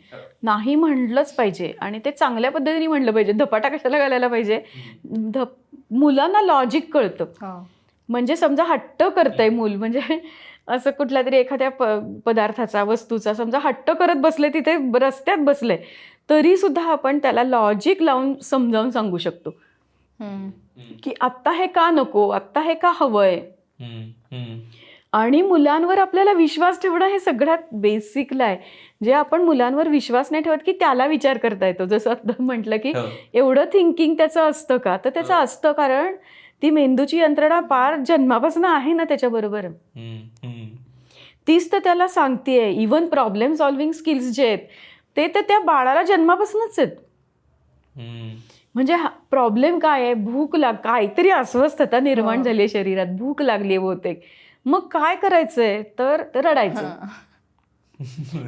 Speaker 1: नाही म्हणलंच पाहिजे आणि ते चांगल्या पद्धतीने म्हणलं पाहिजे. धपाटा कशाला घालायला पाहिजे. मुलांना लॉजिक कळतं. म्हणजे समजा हट्ट करतंय मूल, म्हणजे असं कुठल्या तरी एखाद्या पदार्थाचा, वस्तूचा समजा हट्ट करत बसले, तिथे रस्त्यात बसले, तरी सुद्धा आपण त्याला लॉजिक लावून समजावून सांगू शकतो की आत्ता हे का नको, आत्ता हे का हवंय. आणि मुलांवर आपल्याला विश्वास ठेवणं हे सगळ्यात बेसिकला आहे. जे आपण मुलांवर विश्वास नाही ठेवत की त्याला विचार करता येतो. जसं आता म्हटलं की एवढं थिंकिंग त्याचं असतं का, तर त्याचं असतं, कारण ती मेंदूची यंत्रणा पार जन्मापासून आहे ना त्याच्याबरोबर. तीच तर त्याला सांगतेय. इव्हन प्रॉब्लेम सॉल्व्हिंग स्किल्स जे आहेत ते तर त्या बाळाला जन्मापासूनच आहेत. म्हणजे प्रॉब्लेम काय आहे, भूक काहीतरी अस्वस्थता निर्माण झाली आहे शरीरात, भूक लागली आहे बहुतेक. मग काय करायचंय, तर रडायचं.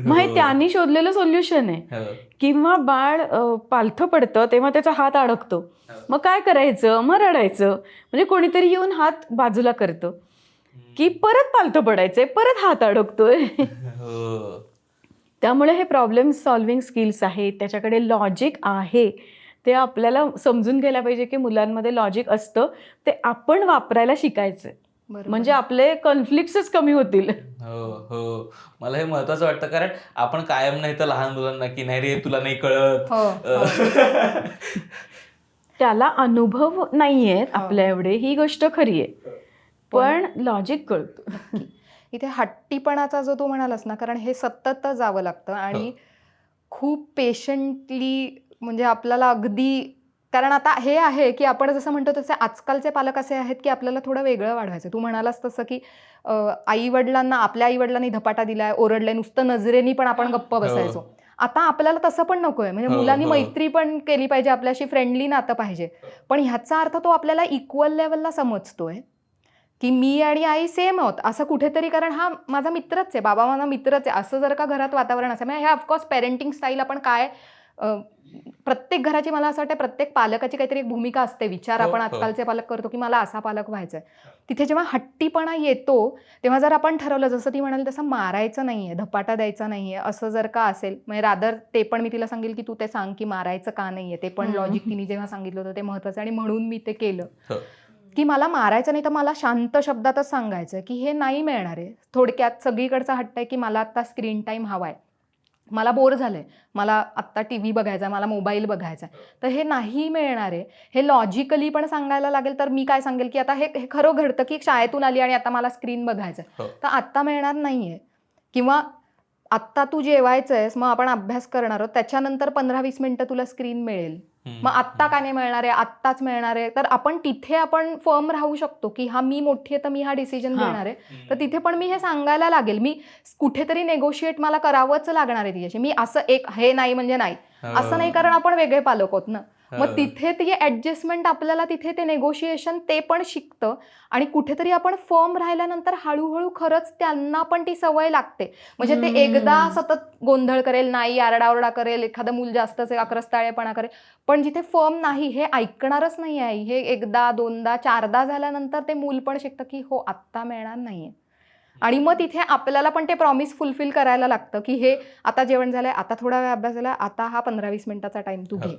Speaker 1: मग हे त्यांनी शोधलेलं सोल्युशन आहे. किंवा बाळ पालथं पडतं तेव्हा त्याचा हात अडकतो, मग काय करायचं, मग रडायचं. म्हणजे कोणीतरी येऊन हात बाजूला करतं की परत पालथं पडायचंय, परत हात अडकतोय. त्यामुळे हे प्रॉब्लेम सॉल्व्हिंग स्किल्स आहेत, त्याच्याकडे लॉजिक आहे. ते आपल्याला समजून घ्यायला पाहिजे की मुलांमध्ये लॉजिक असतं, ते आपण वापरायला शिकायचं. म्हणजे आपले कॉन्फ्लिक्ट्सच कमी होतील.
Speaker 3: हो, मला हे महत्वाचं वाटतं, कारण आपण कायम नाही तर लहान मुलांना की नाही रे तुला नाही कळत,
Speaker 1: त्याला अनुभव नाहीयेत आपल्या एवढे, ही गोष्ट खरी आहे, पण लॉजिक कळतं.
Speaker 2: इथे हट्टीपणाचा जो तू म्हणालास ना, कारण हे सतत जावं लागतं आणि खूप पेशंटली, म्हणजे आपल्याला अगदी, कारण आता हे आहे की आपण जसं म्हणतो तसे आजकालचे पालक असे आहेत की आपल्याला थोडं वेगळं वाढवायचं. तू म्हणालास तसं की आईवडिलांना, आपल्या आईवडिलांनी धपाटा दिलाय, ओरडलाय, नुसतं नजरेनी पण आपण गप्प बसायचो. आता आपल्याला तसं पण नकोय. म्हणजे मुलांनी मैत्री पण केली पाहिजे, आपल्याशी फ्रेंडली नातं पाहिजे. पण ह्याचा अर्थ तो आपल्याला इक्वल लेवलला समजतोय की मी आणि आई सेम आहोत असं कुठेतरी, कारण हा माझा मित्रच आहे, बाबा माझा मित्रच आहे, असं जर का घरात वातावरण असेल. म्हणजे हे ऑफकोर्स पेरेंटिंग स्टाईल आपण काय, प्रत्येक घराची, मला असं वाटतं प्रत्येक पालकाची काहीतरी एक भूमिका असते. विचार आपण आजकालचे पालक करतो की मला असा पालक व्हायचा आहे. तिथे जेव्हा हट्टीपणा येतो तेव्हा जर आपण ठरवलं, जसं ती म्हणाली तसं मारायचं नाहीये, धपाटा द्यायचा नाहीये, असं जर का असेल, म्हणजे रादर ते पण मी तिला सांगेल की तू ते सांग की मारायचं का नाहीये. ते पण लॉजिक तिने जेव्हा सांगितलं होतं ते महत्वाचं, आणि म्हणून मी ते केलं की मला मारायचं नाही, तर मला शांत शब्दातच सांगायचं की हे नाही मिळणार आहे. थोडक्यात सगळीकडचा हट्ट आहे की मला आत्ता स्क्रीन टाईम हवाय, मला बोर झालंय, मला आत्ता TV बघायचा, मला मोबाईल बघायचा, तर हे नाही मिळणार आहे. हे लॉजिकली पण सांगायला लागेल. तर मी काय सांगेल की आता हे खरं घडतं की शाळेतून आली आणि आता मला स्क्रीन बघायचं, तर आत्ता मिळणार नाहीये. किंवा आत्ता तू जेवायचं आहेस, मग आपण अभ्यास करणार आहोत, त्याच्यानंतर 15-20 मिनिटं तुला स्क्रीन मिळेल, मग आत्ता का नाही मिळणार आहे, आत्ताच मिळणार आहे. तर आपण तिथे आपण फर्म राहू शकतो की हा मी मोठी आहे तर मी हा डिसिजन घेणार आहे. तर तिथे पण मी हे सांगायला लागेल, मी कुठेतरी नेगोशिएट मला करावंच लागणार आहे तिच्याशी. मी असं एक हे नाही म्हणजे नाही असं नाही, कारण आपण वेगळे पालक आहोत ना. मग तिथे ती ऍडजस्टमेंट आपल्याला तिथे ते नेगोशिएशन ते पण शिकतं आणि कुठेतरी आपण फर्म राहिल्यानंतर हळूहळू खरंच त्यांना पण ती सवय लागते. म्हणजे ते एकदा सतत गोंधळ करेल, नाही आरडाओरडा करेल, एखादं मूल जास्तच अक्रस्ताळेपणा करेल, पण जिथे फर्म नाही हे ऐकणारच नाही आहे, हे एकदा दोनदा चारदा झाल्यानंतर ते मूल पण शिकतं की हो आत्ता मिळणार नाहीये. आणि मग तिथे आपल्याला पण ते प्रॉमिस फुलफिल करायला लागतं की हे आता जेवण झालंय, आता थोडा वेळ अभ्यास झाला, आता हा 15-20 मिनिटाचा टाइम तू घे.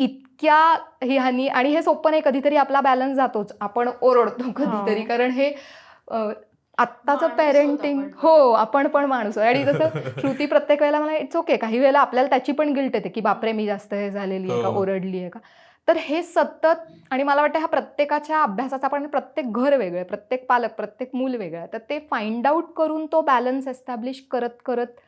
Speaker 2: इतक्या ह्यानी, आणि हे सोपं नाही, कधीतरी आपला बॅलन्स जातोच, आपण ओरडतो कधीतरी, कारण हे आत्ताचं पेरेंटिंग, हो आपण पण माणूस आहे. आणि जसं श्रुती प्रत्येक वेळेला मला इट्स ओके, काही वेळेला आपल्याला त्याची पण गिल्ट येते की बापरे मी जास्त हे झालेली आहे का, ओरडली आहे का. तर हे सतत, आणि मला वाटतं हा प्रत्येकाच्या अभ्यासाचा पण, प्रत्येक घर वेगळं आहे, प्रत्येक पालक, प्रत्येक मूल वेगळं आहे, तर ते फाइंड आउट करून तो बॅलन्स एस्टॅब्लिश करत करत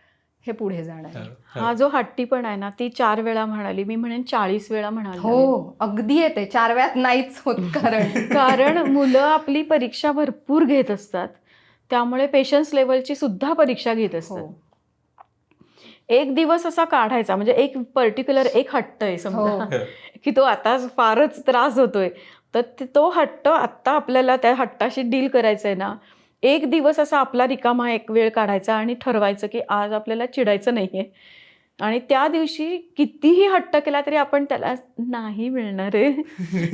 Speaker 2: हे पुढे जाणार.
Speaker 1: हा जो हट्टीपण आहे ना, ती 4 वेळा म्हणाली, मी म्हणेन 40 वेळा म्हणाली.
Speaker 2: हो अगदी येते, 4 वेळात नाहीच होत.
Speaker 1: कारण मुलं आपली परीक्षा भरपूर घेत असतात, त्यामुळे पेशन्स लेवलची सुद्धा परीक्षा घेत असतात. एक दिवस असा काढायचा, म्हणजे एक पर्टिक्युलर एक हट्ट आहे समजा की तो आता फारच त्रास होतोय, तर तो हट्ट आत्ता आपल्याला त्या हट्टाशी डील करायचा आहे ना, एक दिवस असा आपला रिकामा एक वेळ काढायचा आणि ठरवायचं की आज आपल्याला चिडायचं नाहीये, आणि त्या दिवशी कितीही हट्ट केला तरी आपण त्याला नाही मिळणार आहे,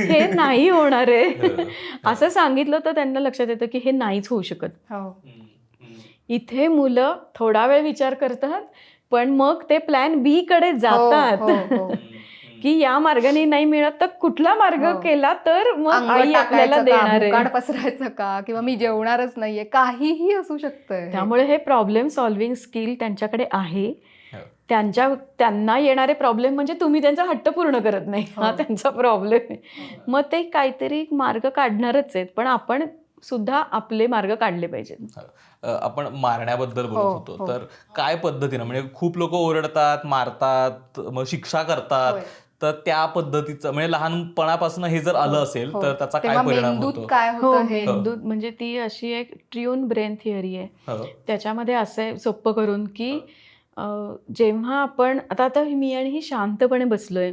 Speaker 1: हे नाही होणार आहे असं सांगितलं तर त्यांना लक्षात येतं की हे नाहीच होऊ शकत. इथे मुलं थोडा वेळ विचार करतात, पण मग ते प्लॅन बी कडे जातात की या मार्गाने नाही मिळत तर कुठला मार्ग केला तर मग आई आपल्याला देणार आहे,
Speaker 2: काढ पसरायचं का, किंवा मी जेवणारच नाहीये, काहीही असू शकतं.
Speaker 1: त्यामुळे हे प्रॉब्लेम सॉल्व्हिंग स्किल त्यांच्याकडे आहे. त्यांना येणारे प्रॉब्लेम म्हणजे तुम्ही त्यांचा हट्ट पूर्ण करत नाही, हा त्यांचा प्रॉब्लेम आहे. मग ते काहीतरी मार्ग काढणारच आहेत, पण आपण सुद्धा आपले मार्ग काढले पाहिजेत.
Speaker 3: आपण मारण्याबद्दल बोलत होतो, तर काय पद्धतीनं, म्हणजे खूप लोक ओरडतात, मारतात, मग शिक्षा करतात, तर त्या पद्धतीचं म्हणजे लहानपणापासून हे जर आलं असेल तर त्याचा काय परिणाम होतो?
Speaker 1: मेंदूत म्हणजे ती अशी एक ट्रियून ब्रेन थिअरी आहे, त्याच्यामध्ये असं सोपं करून की जेव्हा आपण आता मी आणि ही शांतपणे बसलोय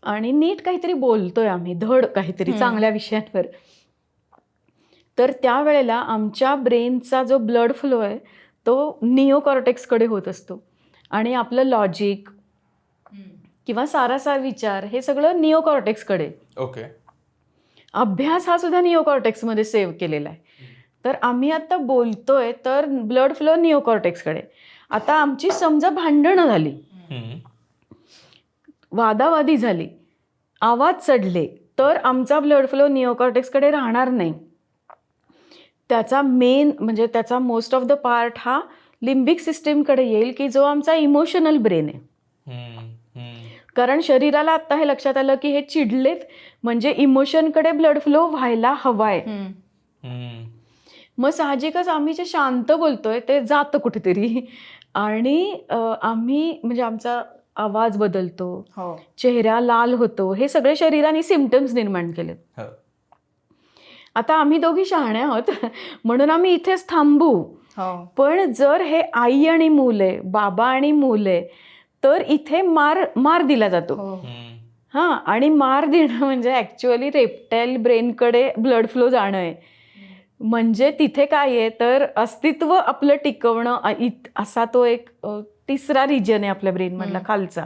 Speaker 1: आणि नीट काहीतरी बोलतोय आम्ही, धड काहीतरी चांगल्या विषयांवर, तर त्यावेळेला आमच्या ब्रेनचा जो ब्लड फ्लो आहे तो निओकॉर्टेक्सकडे होत असतो, आणि आपलं लॉजिक किंवा सारासार विचार हे सगळं निओकॉर्टेक्सकडे.
Speaker 3: ओके.
Speaker 1: अभ्यास हा सुद्धा निओकॉर्टेक्समध्ये सेव्ह केलेला आहे. तर आम्ही आता बोलतोय तर ब्लड फ्लो निओकॉर्टेक्सकडे. आता आमची समजा भांडणं झाली, वादावादी झाली, आवाज चढले, तर आमचा ब्लड फ्लो निओकॉर्टेक्सकडे राहणार नाही. त्याचा मेन म्हणजे त्याचा मोस्ट ऑफ द पार्ट हा लिम्बिक सिस्टीमकडे येईल, की जो आमचा इमोशनल ब्रेन आहे. कारण शरीराला आत्ता हे लक्षात आलं की हे चिडलेत म्हणजे इमोशनकडे ब्लड फ्लो व्हायला हवाय. मग साहजिकच आम्ही जे शांत बोलतोय ते जातं कुठेतरी, आणि आम्ही म्हणजे आमचा आवाज बदलतो, चेहरा लाल होतो, हे सगळे शरीराने सिम्पटम्स निर्माण केलेत. आता आम्ही दोघी शहाणे आहोत म्हणून आम्ही इथेच थांबू, पण जर हे आई आणि मूल आहे, बाबा आणि मूल आहे, तर इथे मार दिला जातो. हां, आणि मार देणं म्हणजे ॲक्च्युअली रेप्टाईल ब्रेनकडे ब्लड फ्लो जाणं आहे. म्हणजे तिथे काय आहे तर अस्तित्व आपलं टिकवणं असा तो एक तिसरा रिजन आहे आपल्या ब्रेनमधला खालचा.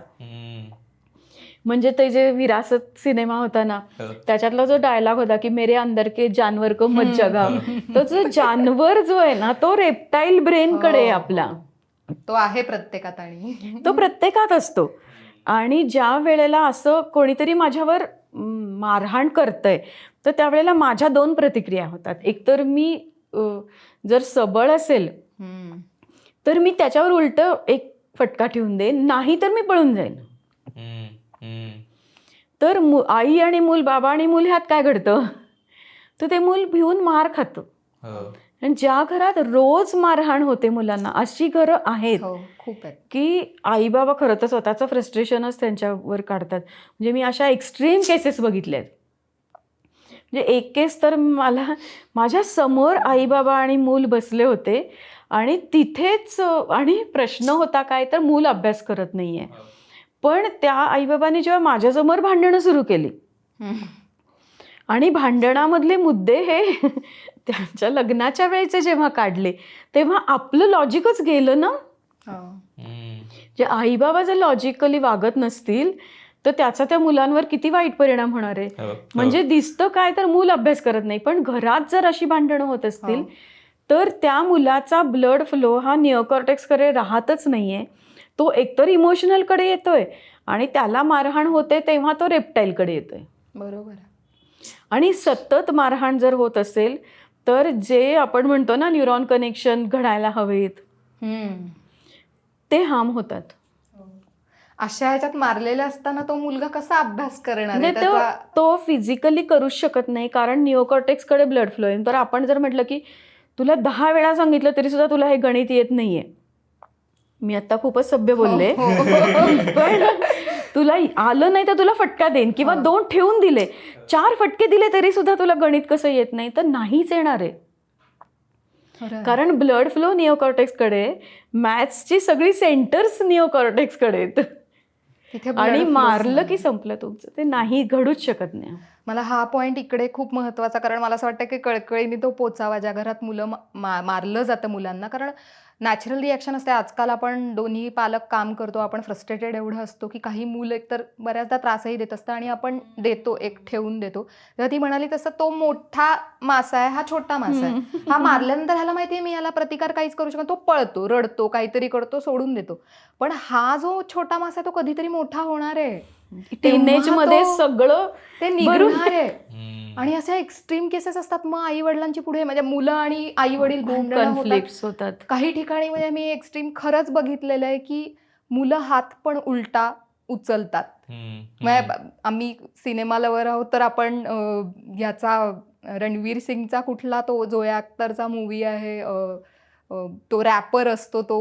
Speaker 1: म्हणजे ते जे विरासत सिनेमा होता ना, त्याच्यातला जो डायलॉग होता की मेरे अंदर के जानवर को मत जगा, तो जो जानवर जो आहे ना तो रेप्टाईल ब्रेनकडे आहे आपला.
Speaker 2: तो आहे प्रत्येकात, आणि
Speaker 1: तो प्रत्येकात असतो. आणि ज्या वेळेला असं कोणीतरी माझ्यावर मारहाण करतंय तर त्यावेळेला माझ्या 2 प्रतिक्रिया होतात. एकतर मी जर सबळ असेल तर मी त्याच्यावर उलट एक फटका ठेवून देईन, नाही तर मी पळून जाईन. तर आई आणि मूल, बाबा आणि मूल ह्यात काय घडतं तर ते मूल भिवून मार खातं. आणि ज्या घरात रोज मारहाण होते मुलांना, अशी घरं आहेत की आई बाबा खरं तर स्वतःचं फ्रस्ट्रेशनच त्यांच्यावर काढतात. म्हणजे मी अशा एक्स्ट्रीम केसेस बघितल्या आहेत. म्हणजे एक केस तर मला माझ्या समोर आई बाबा आणि मूल बसले होते, आणि तिथेच आणि प्रश्न होता काय तर मूल अभ्यास करत नाहीये, पण त्या आईबाबांनी जेव्हा माझ्यासमोर भांडणं सुरू केली आणि भांडणामधले मुद्दे हे त्यांच्या लग्नाच्या वेळेचे जेव्हा काढले तेव्हा आपलं लॉजिकच गेलं ना. जे आईबाबा जर लॉजिकली वागत नसतील तर त्याचा त्या मुलांवर किती वाईट परिणाम होणार आहे. म्हणजे दिसतं काय तर मूल अभ्यास करत नाही, पण घरात जर अशी भांडणं होत असतील तर त्या मुलाचा ब्लड फ्लो हा निओकॉर्टेक्सकडे राहतच नाहीये. तो एकतर इमोशनलकडे येतोय आणि त्याला मारहाण होते तेव्हा तो रेप्टाईलकडे येतोय.
Speaker 2: बरोबर.
Speaker 1: आणि सतत मारहाण जर होत असेल तर जे आपण म्हणतो ना न्यूरॉन कनेक्शन घडायला हवेत ते हार्म होतात.
Speaker 2: अशा ह्याच्यात मारलेला असताना तो मुलगा कसा अभ्यास करणार
Speaker 1: म्हणजे तो फिजिकली करूच शकत नाही, कारण निओकॉर्टेक्सकडे ब्लड फ्लो आहे. तर आपण जर म्हटलं की तुला 10 वेळा सांगितलं तरी सुद्धा तुला हे गणित येत नाहीये, मी आता खूपच सभ्य बोलले, पण तुला आलं नाही तर तुला फटका देईन किंवा 2 ठेवून दिले, 4 फटके दिले तरी सुद्धा तुला गणित कसं येत नाही, तर नाहीच येणार आहे. कारण ब्लड फ्लो निओकॉर्टेक्सकडे, मॅथ्सची सगळी सेंटर्स निओकॉर्टेक्सकडे आहेत आणि मारलं की संपलं तुमचं. ते नाही, घडूच शकत नाही.
Speaker 2: मला हा पॉईंट इकडे खूप महत्त्वाचा, कारण मला असं वाटतं की कळकळीने तो पोचावा ज्या घरात मुलं मारलं जातं मुलांना. कारण नॅचरल रिॲक्शन असते. आजकाल आपण दोन्ही पालक काम करतो, आपण फ्रस्ट्रेटेड एवढं असतो की काही मुलं एकतर बऱ्याचदा त्रासही देत असतं आणि आपण देतो, एक ठेवून देतो. तेव्हा ती म्हणाली तसं तो मोठा मासा आहे, हा छोटा मासा आहे. हा मारल्यानंतर ह्याला माहिती आहे मी याला प्रतिकार काहीच करू शकत, तो पळतो, रडतो, काहीतरी करतो, सोडून देतो. पण हा जो छोटा मासा आहे तो कधीतरी मोठा होणार आहे.
Speaker 1: टीनेज मध्ये सगळं
Speaker 2: ते निघणार आहे. आणि अशा एक्स्ट्रीम केसेस असतात. मग आई वडिलांची पुढे म्हणजे मुलं आणि आई वडील
Speaker 1: कॉन्फ्लिक्ट्स होतात.
Speaker 2: काही ठिकाणी म्हणजे मी एक्स्ट्रीम खरंच बघितलेलं आहे की मुलं हात पण उलटा उचलतात. आम्ही सिनेमा लवर आहोत तर आपण याचा रणवीर सिंगचा कुठला तो जोया अख्तरचा मूवी आहे, तो रॅपर असतो तो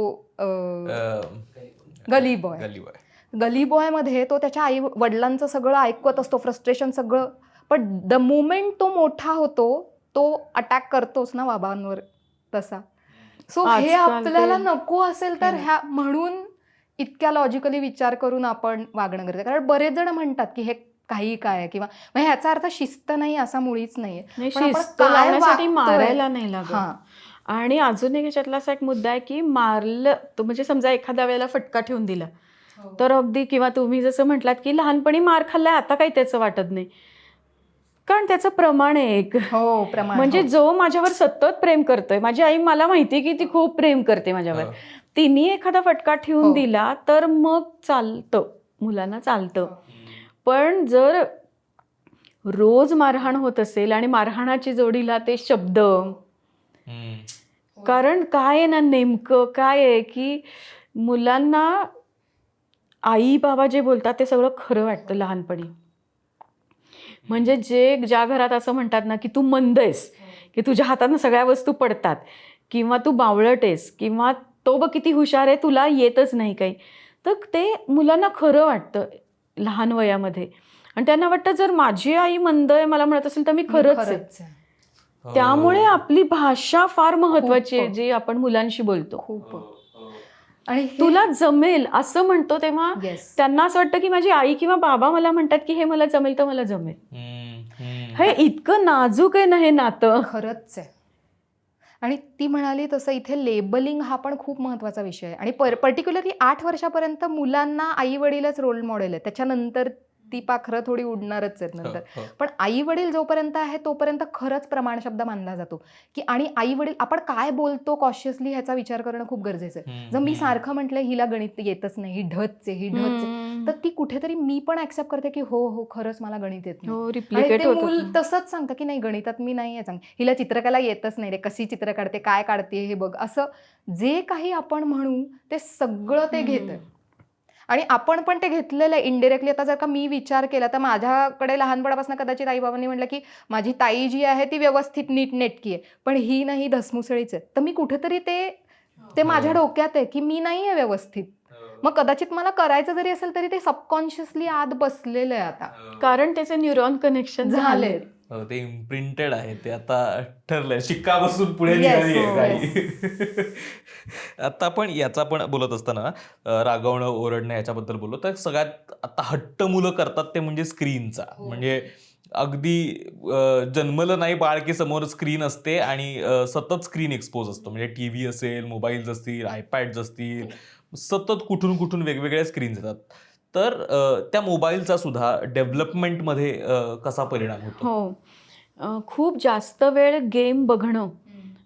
Speaker 2: गली बॉय मध्ये तो त्याच्या आई वडिलांचं सगळं ऐकत असतो, फ्रस्ट्रेशन सगळं. पण द मोमेंट तो मोठा होतो तो अटॅक करतोच ना बाबांवर तसा. सो हे आपल्याला नको असेल तर ह्या म्हणून इतक्या लॉजिकली विचार करून आपण वागणं गरजेचं. कारण बरेच जण म्हणतात की हे काही काय किंवा ह्याचा अर्थ शिस्त नाही असा मुळीच नाहीये.
Speaker 1: शिस्त लावण्यासाठी मारायला नाही लागत. आणि अजून एक ह्याच्यातला असा एक मुद्दा आहे की मारलं तो म्हणजे समजा एखाद्या वेळेला फटका ठेवून दिला तर अगदी, किंवा तुम्ही जसं म्हटलात की लहानपणी मार खाल्लाय आता काही त्याचं वाटत नाही, कारण त्याचं प्रमाण आहे एक. म्हणजे जो माझ्यावर सतत प्रेम करतोय, माझी आई मला माहिती की ती खूप प्रेम करते माझ्यावर, तिने एखादा फटका ठेवून दिला तर मग चालतं, मुलांना चालतं. पण जर रोज मारहाण होत असेल आणि मारहाणाची जोडीला ते शब्द, कारण काय आहे ना नेमकं काय आहे की मुलांना आई बाबा जे बोलतात ते सगळं खरं वाटतं लहानपणी. म्हणजे ज्या घरात असं म्हणतात ना की तू मंद आहेस, की तुझ्या हातानं सगळ्या वस्तू पडतात, किंवा तू बावळट आहेस, किंवा तो बघ किती हुशार आहे तुला येतच नाही काही, तर ते मुलांना खरं वाटतं लहान वयामध्ये. आणि त्यांना वाटतं जर माझी आई मंद आहे मला म्हणत असेल तर मी खरंच आहे. त्यामुळे आपली भाषा फार महत्वाची आहे जी आपण मुलांशी बोलतो.
Speaker 2: खूप. आणि
Speaker 1: तुला जमेल असं म्हणतो तेव्हा त्यांना असं वाटतं की माझी आई किंवा बाबा मला म्हणतात की हे मला जमेल तर मला जमेल. हे इतकं नाजूक आहे ना हे नातं.
Speaker 2: खरंच आहे. आणि ती म्हणाली तसं इथे लेबलिंग हा पण खूप महत्त्वाचा विषय आहे. आणि पर्टिक्युलरली 8 वर्षापर्यंत मुलांना आई वडीलच रोल मॉडेल आहे. त्याच्यानंतर ती पाखरं थोडी उडणारच आहेत नंतर. पण आई वडील जोपर्यंत आहे तोपर्यंत खरंच प्रमाण शब्द मानला जातो की, आणि आई वडील आपण काय बोलतो कॉशियसली ह्याचा विचार करणं खूप गरजेचं आहे. जर मी सारखं म्हटलं हिला गणित येतच नाही, ही ढच आहे, तर ती कुठेतरी मी पण ऍक्सेप्ट करते की हो खरंच मला गणित येत नाही. आणि ते मूल तसंच सांगतं की नाही गणितात मी नाही आहे, हिला चित्रकला येतच नाही रे, कशी चित्र काढते, काय काढते हे बघ, असं जे काही आपण म्हणू ते सगळं ते घेतं. आणि आपण पण ते घेतलेलं आहे इनडिरेक्टली. आता जर का मी विचार केला तर माझ्याकडे लहानपणापासून कदाचित आई बाबांनी म्हटलं की माझी ताई जी आहे ती व्यवस्थित नीटनेटकी आहे, पण ही नाही धसमुसळीच आहे. तर मी कुठेतरी ते माझ्या डोक्यात आहे की मी नाही आहे व्यवस्थित. मग कदाचित मला करायचं जरी असेल तरी ते सबकॉन्शियसली आत बसलेलं आहे आता,
Speaker 1: कारण त्याचे न्यूरॉन कनेक्शन झाले.
Speaker 3: ते इम्प्रिंटेड आहे, ते आता ठरलंय, शिक्का बसून पुढे
Speaker 2: Yes,
Speaker 3: निघाली आहे
Speaker 2: हो,
Speaker 3: गाडी. आता आपण याचा पण बोलत असताना रागवणं ओरडणं याच्याबद्दल बोललो, तर सगळ्यात आता हट्ट मुलं करतात ते म्हणजे स्क्रीनचा. म्हणजे अगदी जन्मलं नाही बाळ की समोर स्क्रीन असते आणि सतत स्क्रीन एक्सपोज असतो. म्हणजे टीव्ही असेल, मोबाईल्स असतील, आयपॅड्स असतील, सतत कुठून कुठून वेगवेगळ्या स्क्रीन्स येतात. तर त्या मोबाईलचा सुद्धा डेव्हलपमेंटमध्ये कसा परिणाम होतो?
Speaker 1: हो, खूप जास्त वेळ गेम बघणं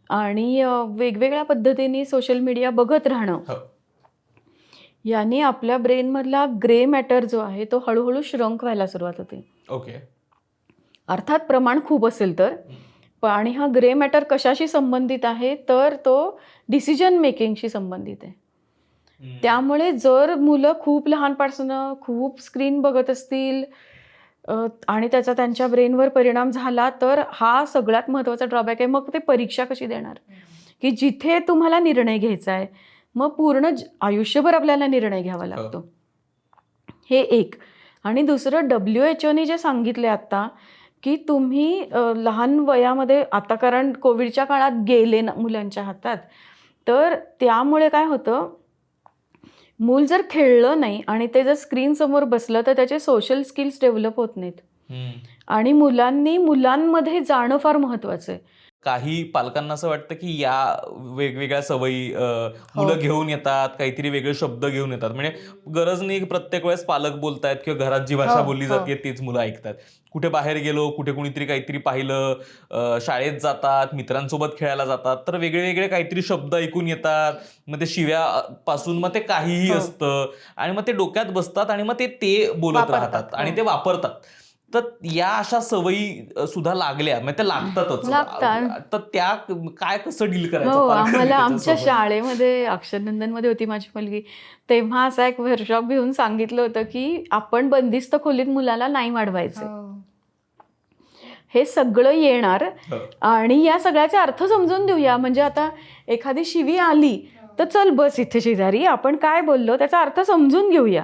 Speaker 1: आणि वेगवेगळ्या पद्धतीने सोशल मीडिया बघत राहणं,
Speaker 3: हो.
Speaker 1: याने आपल्या ब्रेनमधला ग्रे मॅटर जो आहे तो हळूहळू श्रंक व्हायला सुरुवात होते.
Speaker 3: ओके.
Speaker 1: अर्थात प्रमाण खूप असेल तर. आणि हा ग्रे मॅटर कशाशी संबंधित आहे तर तो डिसिजन मेकिंगशी संबंधित आहे. त्यामुळे जर मुलं खूप लहानपासून खूप स्क्रीन बघत असतील आणि त्याचा त्यांच्या ब्रेनवर परिणाम झाला तर हा सगळ्यात महत्त्वाचा ड्रॉबॅक आहे. मग ते परीक्षा कशी देणार, की जिथे तुम्हाला निर्णय घ्यायचा आहे, मग पूर्ण आयुष्यभर आपल्याला निर्णय घ्यावा लागतो. हे एक. आणि दुसरं, WHO जे सांगितले आत्ता, की तुम्ही लहान वयामध्ये, आता कारण कोविडच्या काळात गेले ना मुलांच्या हातात, तर त्यामुळे काय होतं, मूल जर खेळलं नाही आणि ते जर स्क्रीनसमोर बसलं तर त्याचे सोशल स्किल्स डेव्हलप होत नाहीत. आणि मुलांमध्ये जाणं फार महत्त्वाचं आहे.
Speaker 3: काही पालकांना असं वाटतं की या वेगवेगळ्या सवयी मुलं घेऊन येतात, काहीतरी वेगळे शब्द घेऊन येतात. म्हणजे गरज नाही प्रत्येक वेळेस पालक बोलतायत किंवा घरात जी भाषा बोलली जाते तीच मुलं ऐकतात. कुठे बाहेर गेलो, कुठे कुणीतरी काहीतरी पाहिलं, शाळेत जातात, मित्रांसोबत खेळायला जातात, तर वेगळे काहीतरी शब्द ऐकून येतात. मग ते शिव्यापासून मग ते काहीही असतं आणि मग ते डोक्यात बसतात आणि मग ते बोलत राहतात आणि ते वापरतात. तर या अशा सवयी सुद्धा लागल्या, म्हणजे त्या लागतात. तर त्या काय कसं डील करायचं?
Speaker 1: हो, आम्हाला आमच्या शाळेमध्ये अक्षरनंदनमध्ये होती माझी मुलगी, तेव्हा असा एक वर्कशॉप घेऊन सांगितलं होतं की आपण बंदिस्त खोलीत मुलाला नाही वाढवायचं. हे सगळं येणार आणि या सगळ्याचे अर्थ समजून देऊया. म्हणजे आता एखादी शिवी आली तर चल बस इथे शेजारी, आपण काय बोललो त्याचा अर्थ समजून घेऊया.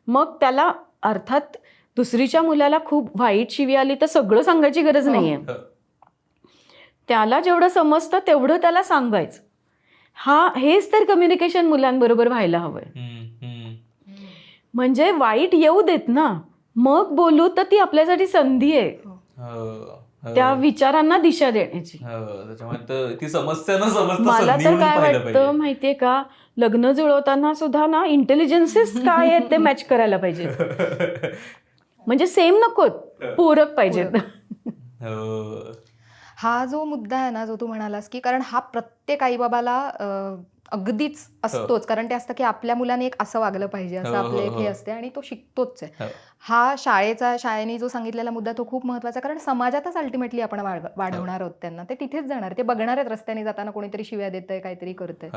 Speaker 1: मग त्याला, अर्थात दुसरीच्या मुलाला खूप वाईट शिवी आली तर सगळं सांगायची गरज नाहीये. त्याला जेवढं समजतं तेवढं त्याला सांगायचं. हेच तर कम्युनिकेशन मुलांबरोबर व्हायला हवंय. म्हणजे वाईट येऊ देत ना, मग बोलू, तर ती आपल्यासाठी संधी आहे त्या विचारांना दिशा देण्याची. मला तर काय वाटतं माहितीये का, लग्न जुळवताना सुद्धा ना इंटेलिजन्सेस काय आहेत ते मॅच करायला पाहिजे. म्हणजे सेम नकोत, पूरक पाहिजेत.
Speaker 2: हा जो मुद्दा आहे ना, जो तू म्हणालास, की कारण हा प्रत्येक आईबाबाला अगदीच असतोच. कारण ते असतं की आपल्या मुलाने एक असं वागलं पाहिजे, असं आपलं एक हे असते आणि तो शिकतोच आहे. हा शाळेने जो सांगितलेला मुद्दा तो खूप महत्वाचा, कारण समाजातच अल्टिमेटली आपण वाढवणार आहोत त्यांना. ते तिथेच जाणार, ते बघणार आहेत रस्त्याने जाताना कोणीतरी शिव्या देतंय, काहीतरी करतंय,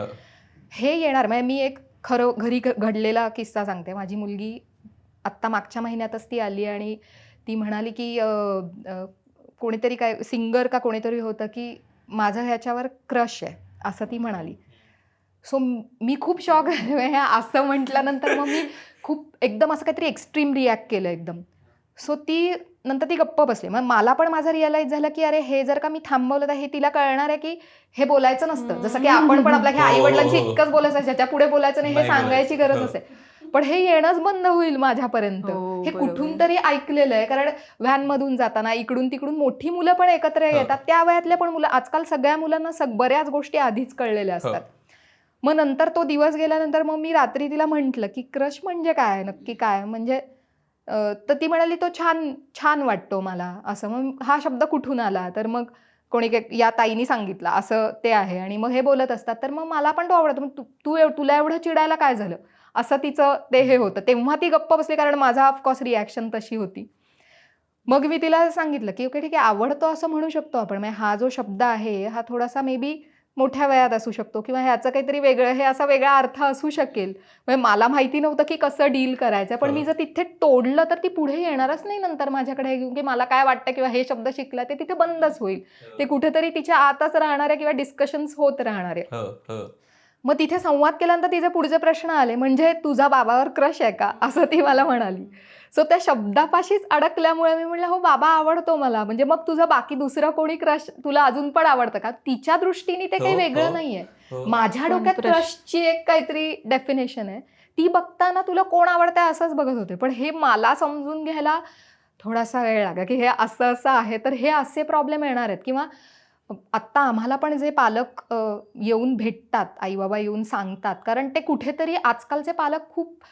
Speaker 2: हे येणार. म्हणजे मी एक खरं घरी घडलेला किस्सा सांगते. माझी मुलगी आत्ता मागच्या महिन्यातच ती आली आणि ती म्हणाली की कोणीतरी काय सिंगर का कोणीतरी होतं की माझं ह्याच्यावर क्रश आहे, असं ती म्हणाली. सो मी खूप शॉक झाले असं म्हटल्यानंतर. मग मी खूप एकदम असं काहीतरी एक्स्ट्रीम रिॲक्ट केलं एकदम. सो नंतर ती गप्प बसली. मग मला पण माझं रिअलाईज झालं की अरे हे जर का मी थांबवलं तर हे तिला कळणार आहे की हे बोलायचं नसतं. जसं की आपण पण आपल्या आई वडिलांशी इतकंच बोलायचं, ह्याच्या पुढे बोलायचं नाही, हे सांगायची गरज असेल. पण हे येणंच बंद होईल माझ्यापर्यंत. हे कुठून तरी ऐकलेलं आहे. कारण व्हॅनमधून जाताना इकडून तिकडून मोठी मुलं पण एकत्र येतात, त्या वयातल्या पण मुलं. आजकाल सगळ्या मुलांना बऱ्याच गोष्टी आधीच कळलेल्या असतात. मग नंतर तो दिवस गेल्यानंतर मग मी रात्री तिला म्हटलं की क्रश म्हणजे काय, नक्की काय म्हणजे. तर ती म्हणाली तो छान वाटतो मला असं. मग हा शब्द कुठून आला, तर मग कोणी या ताईनी सांगितलं असं ते आहे. आणि मग हे बोलत असतात, तर मग मला पण तो आवडतो. मग तुला एवढं चिडायला काय झालं, असं तिचं ते हे होतं. तेव्हा ती गप्प बसली, कारण माझा ऑफकोर्स रिॲक्शन तशी होती. मग मी तिला सांगितलं की ओके ठीक आहे, आवडतो असं म्हणू शकतो आपण. म्हणजे हा जो शब्द आहे हा थोडासा मे बी मोठ्या वयात असू शकतो किंवा ह्याचं काहीतरी वेगळं, हे असा वेगळा अर्थ असू शकेल. म्हणजे मला माहिती नव्हतं की कसं डील करायचं. पण मी जर तिथे तोडलं तर ती पुढे येणारच नाही नंतर माझ्याकडे, की मला काय वाटतं किंवा हे शब्द शिकला ते तिथे बंदच होईल. ते कुठेतरी तिच्या आतच राहणार आहे किंवा डिस्कशन्स होत राहणार आहे. मग तिथे संवाद केल्यानंतर तिचे पुढचे प्रश्न आले, म्हणजे तुझा बाबावर क्रश आहे का, असं ती मला म्हणाली. सो त्या शब्दापाशीच अडकल्यामुळे मी म्हणलं हो बाबा आवडतो मला, म्हणजे मग तुझं बाकी दुसरं कोणी क्रश तुला अजून पण आवडतं का? तिच्या दृष्टीने ते काही वेगळं नाहीये. माझ्या डोक्यात क्रशची एक काहीतरी डेफिनेशन आहे, ती बघताना तुला कोण आवडतंय असंच बघत होते, पण हे मला समजून घ्यायला थोडासा वेळ लागला की हे असं असं आहे, तर हे असे प्रॉब्लेम येणार आहेत. किंवा आत्ता आम्हाला पण जे पालक येऊन भेटतात, आई बाबा येऊन सांगतात, कारण ते कुठेतरी आजकालचे पालक खूप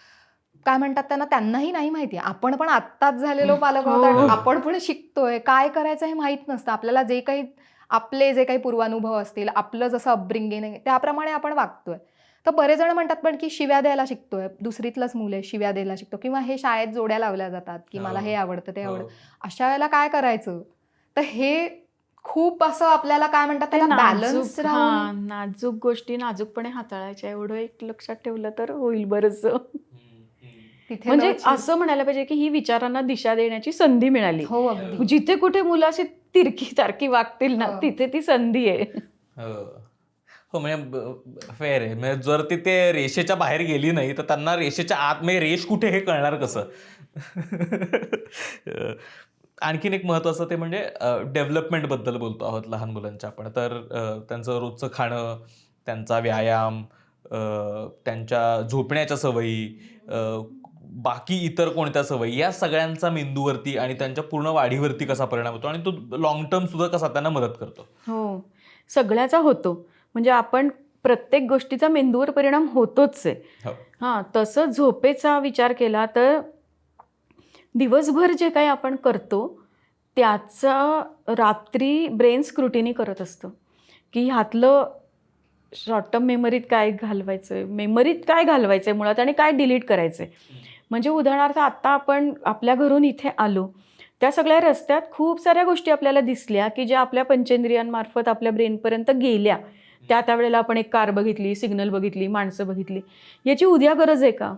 Speaker 2: काय म्हणतात त्यांनाही नाही माहिती. आपण पण आत्ताच झालेलो पालक आहोत, आपण पण शिकतोय, काय करायचं हे माहीत नसतं आपल्याला. आपले जे काही पूर्वानुभव असतील, आपलं जसं अपब्रिंगिंग आहे त्याप्रमाणे आपण वागतोय. तर बरेच जण म्हणतात पण की शिव्या द्यायला शिकतोय, दुसरीतलंच मुलं आहे शिव्या द्यायला शिकतो, किंवा हे शाळेत जोड्या लावल्या जातात की मला हे आवडतं ते आवडतं. अशा वेळेला काय करायचं? तर हे खूप असं आपल्याला काय म्हणतात त्याला बॅलन्स राहून
Speaker 1: नाजूक गोष्टी नाजूकपणे हाताळायच्या, एवढं एक लक्षात ठेवलं तर होईल बरंच. म्हणजे असं म्हणायला पाहिजे की ही विचारांना दिशा देण्याची संधी मिळाली.
Speaker 2: हो, अगदी.
Speaker 1: जिथे कुठे मुलं अशी तिरकी तारकी वागतील ना, तिथे ती संधी आहे.
Speaker 3: हो, म्हणजे फेअर आहे. म्हणजे जर ती ते रेषेच्या बाहेर गेली नाही तर त्यांना रेषेच्या आत, म्हणजे रेष कुठे हे कळणार कसं? आणखीन एक महत्त्वाचं ते म्हणजे डेव्हलपमेंटबद्दल बोलतो आहोत लहान मुलांच्या आपण. तर त्यांचं रोजचं खाणं, त्यांचा व्यायाम, त्यांच्या झोपण्याच्या सवयी, बाकी इतर कोणत्या सवयी, या सगळ्यांचा मेंदूवरती आणि त्यांच्या पूर्ण वाढीवरती कसा परिणाम होतो आणि तो लॉंग टर्म सुद्धा कसा त्यांना मदत करतो.
Speaker 1: हो, सगळ्याचा होतो. म्हणजे आपण प्रत्येक गोष्टीचा मेंदूवर परिणाम होतोच आहे. हां, तसं झोपेचा विचार केला तर दिवसभर जे काही आपण करतो त्याचा रात्री ब्रेन स्क्रुटिनी करत असतं की ह्यातलं शॉर्ट टर्म मेमरीत काय घालवायचं आहे, मेमरीत काय घालवायचं आहे मुळात, आणि काय डिलीट करायचं आहे. म्हणजे उदाहरणार्थ आत्ता आपण आपल्या घरून इथे आलो, त्या सगळ्या रस्त्यात खूप साऱ्या गोष्टी आपल्याला दिसल्या की ज्या आपल्या पंचेंद्रियांमार्फत आपल्या ब्रेनपर्यंत गेल्या. त्यावेळेला आपण एक कार बघितली, सिग्नल बघितली, माणसं बघितली. याची उद्या गरज आहे का?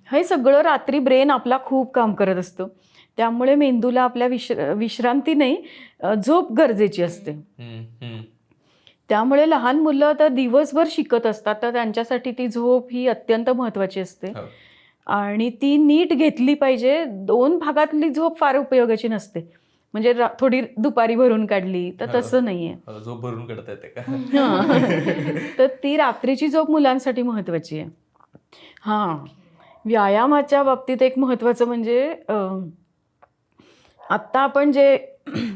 Speaker 1: हे सगळं रात्री ब्रेन आपला खूप काम करत असतो. त्यामुळे मेंदूला आपल्या विश्रांती नाही, झोप गरजेची असते. त्यामुळे लहान मुलं तर दिवसभर शिकत असतात, तर त्यांच्यासाठी ती झोप ही अत्यंत महत्त्वाची असते आणि ती नीट घेतली पाहिजे. 2 भागातली झोप फार उपयोगाची नसते. म्हणजे थोडी दुपारी भरून काढली तर तसं नाहीये.
Speaker 3: झोप भरून काढता येते का?
Speaker 1: तर ती रात्रीची झोप मुलांसाठी महत्त्वाची आहे. हां, व्यायामाच्या बाबतीत एक महत्त्वाचं म्हणजे आत्ता आपण जे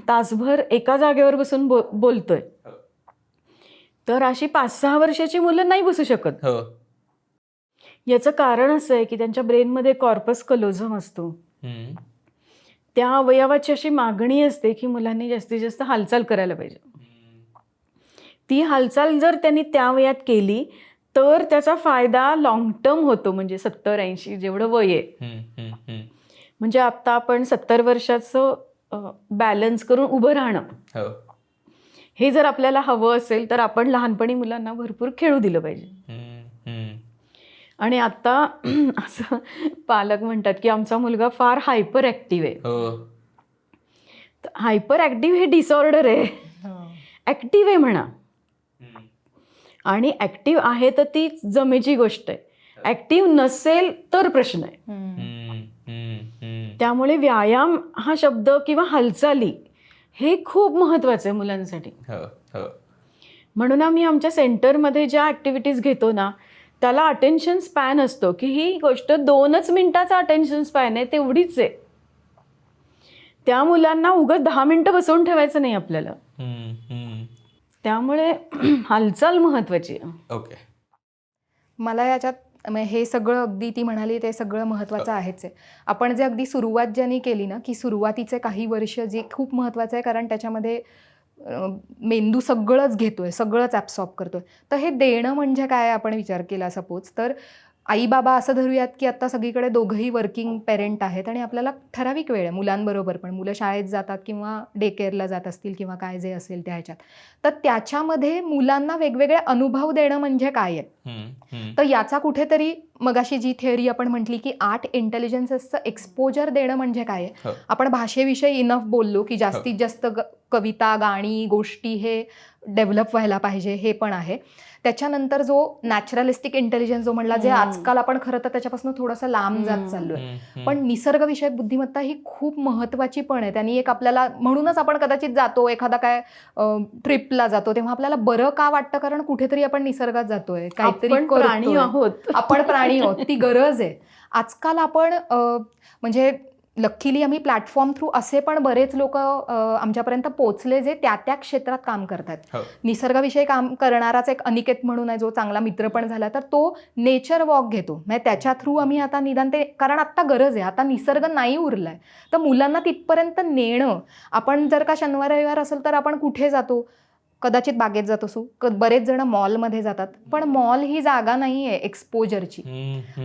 Speaker 1: तासभर एका जागेवर बसून बोलतोय, तर अशी 5-6 वर्षाची मुलं नाही बसू शकत. याचं कारण असं आहे की त्यांच्या ब्रेनमध्ये कॉर्पस कलोझम असतो. त्या अवयवाची अशी मागणी असते की मुलांनी जास्तीत जास्त हालचाल करायला पाहिजे. ती हालचाल जर त्यांनी त्या वयात केली तर त्याचा फायदा लॉंग टर्म होतो. म्हणजे 70-80 जेवढं वय आहे, म्हणजे आत्ता आपण 70 वर्षाचं बॅलन्स करून उभं राहणं, हे जर आपल्याला हवं असेल तर आपण लहानपणी मुलांना भरपूर खेळू दिलं पाहिजे. आणि आता असं पालक म्हणतात की आमचा मुलगा फार हायपर ॲक्टिव्ह आहे. हायपर ॲक्टिव्ह हे डिसऑर्डर आहे. ॲक्टिव्ह आहे म्हणा, आणि ॲक्टिव्ह आहे तर ती जमेची गोष्ट आहे. ॲक्टिव्ह नसेल तर प्रश्न आहे. त्यामुळे व्यायाम हा शब्द किंवा हालचाली हे खूप महत्त्वाचं आहे मुलांसाठी. म्हणून आम्ही आमच्या सेंटरमध्ये ज्या ॲक्टिव्हिटीज घेतो ना, त्याला अटेन्शन स्पॅन असतो की ही गोष्ट 2च मिनिटाचा अटेन्शन स्पॅन आहे, तेवढीच आहे. त्या मुलांना उगाच 10 मिनिटं बसवून ठेवायचं नाही आपल्याला. त्यामुळे हालचाल महत्त्वाची आहे.
Speaker 3: ओके,
Speaker 2: मला याच्यात हे सगळं अगदी ती म्हणाली ते सगळं महत्त्वाचं आहेच आहे. आपण जे अगदी सुरुवात ज्यांनी केली ना, की सुरुवातीचे काही वर्ष जे खूप महत्त्वाचं आहे, कारण त्याच्यामध्ये मेंदू सगळंच घेतोय, सगळंच ॲब्सॉर्ब करतोय. तर हे देणं म्हणजे काय आपण विचार केला सपोज, तर आई बाबा असं धरूयात की आता सगळीकडे दोघंही वर्किंग पेरेंट आहेत आणि आपल्याला ठराविक वेळ आहे मुलांबरोबर, पण मुलं शाळेत जातात किंवा डे केअरला जात असतील किंवा काय जे असेल त्या ह्याच्यात, तर त्याच्यामध्ये मुलांना वेगवेगळे अनुभव देणं म्हणजे काय आहे. तर याचा कुठेतरी मगाशी जी थिअरी आपण म्हटली की 8 इंटेलिजन्सेसचं एक्सपोजर देणं म्हणजे काय आहे. आपण भाषेविषयी इनफ बोललो की जास्तीत जास्त कविता, गाणी, गोष्टी हे डेव्हलप व्हायला पाहिजे, हे पण आहे. त्याच्यानंतर जो नॅचरलिस्टिक इंटेलिजन्स जो म्हणला, जे आजकाल आपण खरं तर त्याच्यापासून थोडंसं लांब जात चाललोय, पण निसर्गविषयक बुद्धिमत्ता ही खूप महत्वाची पण आहे. त्यांनी एक आपल्याला, म्हणूनच आपण कदाचित जातो एखादा काय ट्रिपला जातो तेव्हा आपल्याला बरं का वाटतं, कारण कुठेतरी आपण निसर्गात जातोय, काहीतरी
Speaker 1: प्राणी आहोत,
Speaker 2: आपण प्राणी आहोत, ती गरज आहे. आजकाल आपण म्हणजे लकीली आम्ही प्लॅटफॉर्म थ्रू असे पण बरेच लोक आमच्यापर्यंत पोहोचले जे त्या त्या क्षेत्रात काम करतात. निसर्गाविषयी काम करणाराच एक अनिकेत म्हणून आहे, जो चांगला मित्र पण झाला, तर तो नेचर वॉक घेतो. म्हणजे त्याच्या थ्रू आम्ही आता निदान ते, कारण आत्ता गरज आहे, आता निसर्ग नाही उरलाय, तर मुलांना तिथपर्यंत नेणं. आपण जर का शनिवार रविवार असेल तर आपण कुठे जातो, कदाचित बागेत जात असू, बरेच जण मॉलमध्ये जातात, पण मॉल ही जागा नाही आहे एक्सपोजरची.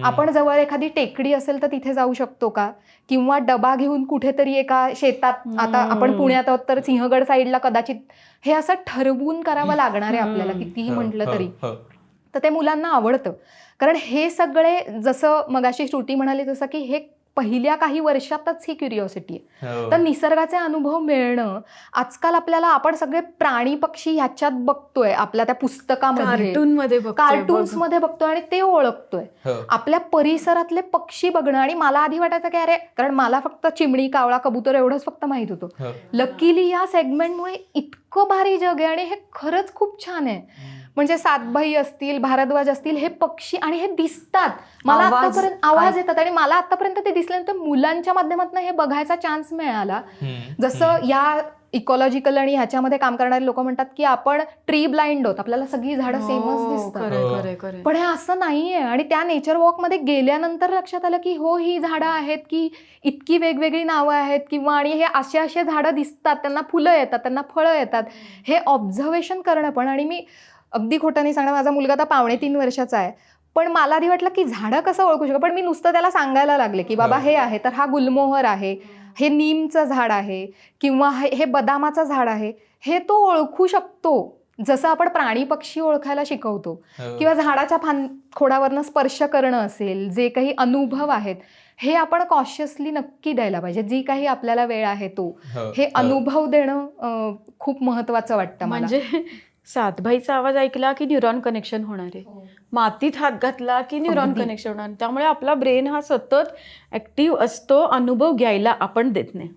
Speaker 2: आपण जवळ एखादी टेकडी असेल तर तिथे जाऊ शकतो का, किंवा डबा घेऊन कुठेतरी एका शेतात, आता आपण पुण्यात आहोत तर सिंहगड साईडला कदाचित, हे असं ठरवून करावं लागणार आहे आपल्याला कितीही म्हटलं तरी. तर ते मुलांना आवडतं, कारण हे सगळे, जसं मगाशी श्रुती म्हणाली तसं की हे पहिल्या काही वर्षातच ही क्युरिओसिटी आहे. तर निसर्गाचे अनुभव मिळणं, आजकाल आपल्याला, आपण सगळे प्राणी पक्षी ह्याच्यात बघतोय, आपल्या त्या पुस्तकामध्ये, कार्टून्समध्ये बघतोय आणि ते ओळखतोय. आपल्या परिसरातले पक्षी बघणं, आणि मला आधी वाटायचं की अरे, कारण मला फक्त चिमणी, कावळा, कबूतर एवढंच फक्त माहित होतं. लकीली या सेगमेंटमुळे इतकं भारी जग आहे, आणि हे खरंच खूप छान आहे. म्हणजे सातभाई असतील, भारद्वाज असतील, हे पक्षी, आणि हे दिसतात, मला आतापर्यंत आवाज येतात, आणि मला आतापर्यंत ते दिसल्यानंतर मुलांच्या माध्यमातून हे बघायचा चान्स मिळाला. जसं या इकॉलॉजिकल आणि ह्याच्यामध्ये काम करणारे लोक म्हणतात की आपण ट्री ब्लाइंड आहोत, आपल्याला सगळी झाडं सेमच दिसतात, पण हे असं नाहीये. आणि त्या नेचर वॉकमध्ये गेल्यानंतर लक्षात आलं की हो, ही झाडं आहेत की इतकी वेगवेगळी नावं आहेत, किंवा आणि हे असे झाडं दिसतात, त्यांना फुलं येतात, त्यांना फळं येतात, हे ऑब्झर्वेशन करणं पण. आणि मी अगदी खोटं नाही सांगणार, माझा मुलगा आता 2.5 वर्षाचा आहे, पण मला आधी वाटलं की झाडं कसं ओळखू शकतो, पण मी नुसतं त्याला सांगायला लागले की बाबा हे आहे, तर हा गुलमोहर आहे, हे नीमचं झाड आहे, किंवा हे बदामाचं झाड आहे, हे तो ओळखू शकतो. जसं आपण प्राणी पक्षी ओळखायला शिकवतो, किंवा झाडाच्या खोडावरनं स्पर्श करणं असेल, जे काही अनुभव आहेत हे आपण कॉशियसली नक्की द्यायला पाहिजे. जी काही आपल्याला वेळ आहे तो, हे अनुभव देणं खूप महत्वाचं वाटतं.
Speaker 1: म्हणजे सातभाईचा आवाज ऐकला की न्यूरॉन कनेक्शन होणार आहे, मातीत हात घातला की न्यूरॉन कनेक्शन होणार. त्यामुळे आपला ब्रेन हा सतत ऍक्टिव्ह असतो, अनुभव घ्यायला आपण देत नाही.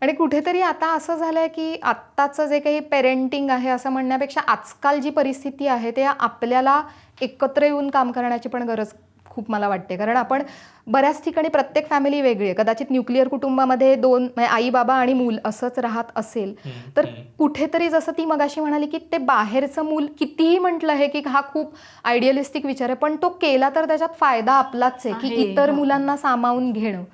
Speaker 2: आणि कुठेतरी आता असं झालंय की आत्ताचं जे काही पेरेंटिंग आहे असं म्हणण्यापेक्षा आजकाल जी परिस्थिती आहे ते आपल्याला एकत्र येऊन काम करण्याची पण गरज खूप मला वाटते. कारण आपण बऱ्याच ठिकाणी, प्रत्येक फॅमिली वेगळी आहे, कदाचित न्यूक्लिअर कुटुंबामध्ये 2 आई बाबा आणि मूल असंच राहत असेल, तर कुठेतरी जसं ती मगाशी म्हणाली की ते बाहेरचं मूल कितीही म्हटलं आहे की हा खूप आयडियलिस्टिक विचार आहे, पण तो केला तर त्याच्यात फायदा आपलाच आहे की इतर मुलांना सामावून घेणं.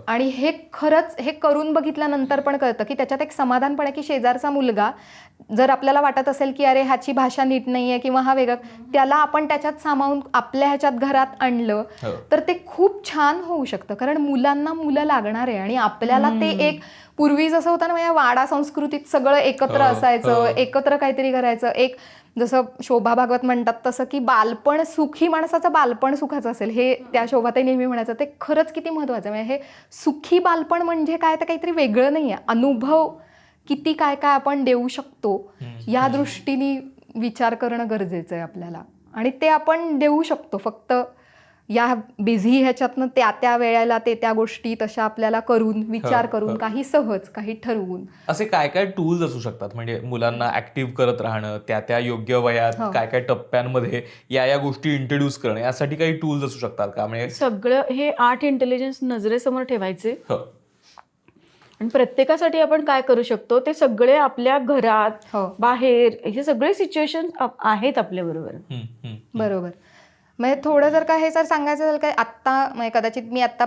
Speaker 2: आणि हे खरंच, हे करून बघितल्यानंतर पण कळतं की त्याच्यात एक समाधान पण आहे की शेजारचा मुलगा जर आपल्याला वाटत असेल की अरे ह्याची भाषा नीट नाहीये किंवा हा वेगळा, त्याला आपण त्याच्यात सामावून आपल्या ह्याच्यात घरात आणलं तर ते खूप छान होऊ शकतं. कारण मुलांना मुलं लागणार आहे, आणि आपल्याला ते एक, पूर्वी जसं होतं ना, या वाडा संस्कृतीत सगळं एकत्र असायचं, एकत्र काहीतरी करायचं. एक जसं शोभा भागवत म्हणतात तसं की बालपण, सुखी माणसाचं बालपण सुखाचं असेल, हे त्या शोभाताई नेहमी म्हणायचं. ते खरंच किती महत्वाचं आहे. म्हणजे हे सुखी बालपण म्हणजे काय, तर काहीतरी वेगळं नाही आहे, अनुभव किती काय काय आपण देऊ शकतो या दृष्टीने विचार करणं गरजेचं आहे आपल्याला. आणि ते आपण देऊ शकतो, फक्त या बिझी ह्याच्यातनं त्या वेळेला त्या गोष्टी तशा आपल्याला करून, विचार करून, काही सहज, काही ठरवून.
Speaker 3: असे काय काय टूल्स असू शकतात म्हणजे मुलांना ऍक्टिव्ह करत राहणं, त्या योग्य वयात काय काय टप्प्यांमध्ये या गोष्टी इंट्रोड्यूस करणं, यासाठी काही टूल्स असू शकतात का? म्हणजे
Speaker 1: सगळं हे 8 इंटेलिजन्स नजरेसमोर ठेवायचे, आणि प्रत्येकासाठी आपण काय करू शकतो ते सगळे आपल्या घरात, बाहेर, हे सगळे सिच्युएशन आहेत आपल्या बरोबर.
Speaker 2: बरोबर. म्हणजे थोडं जर का हे जर सांगायचं झालं काय, आत्ता म्हणजे कदाचित मी आत्ता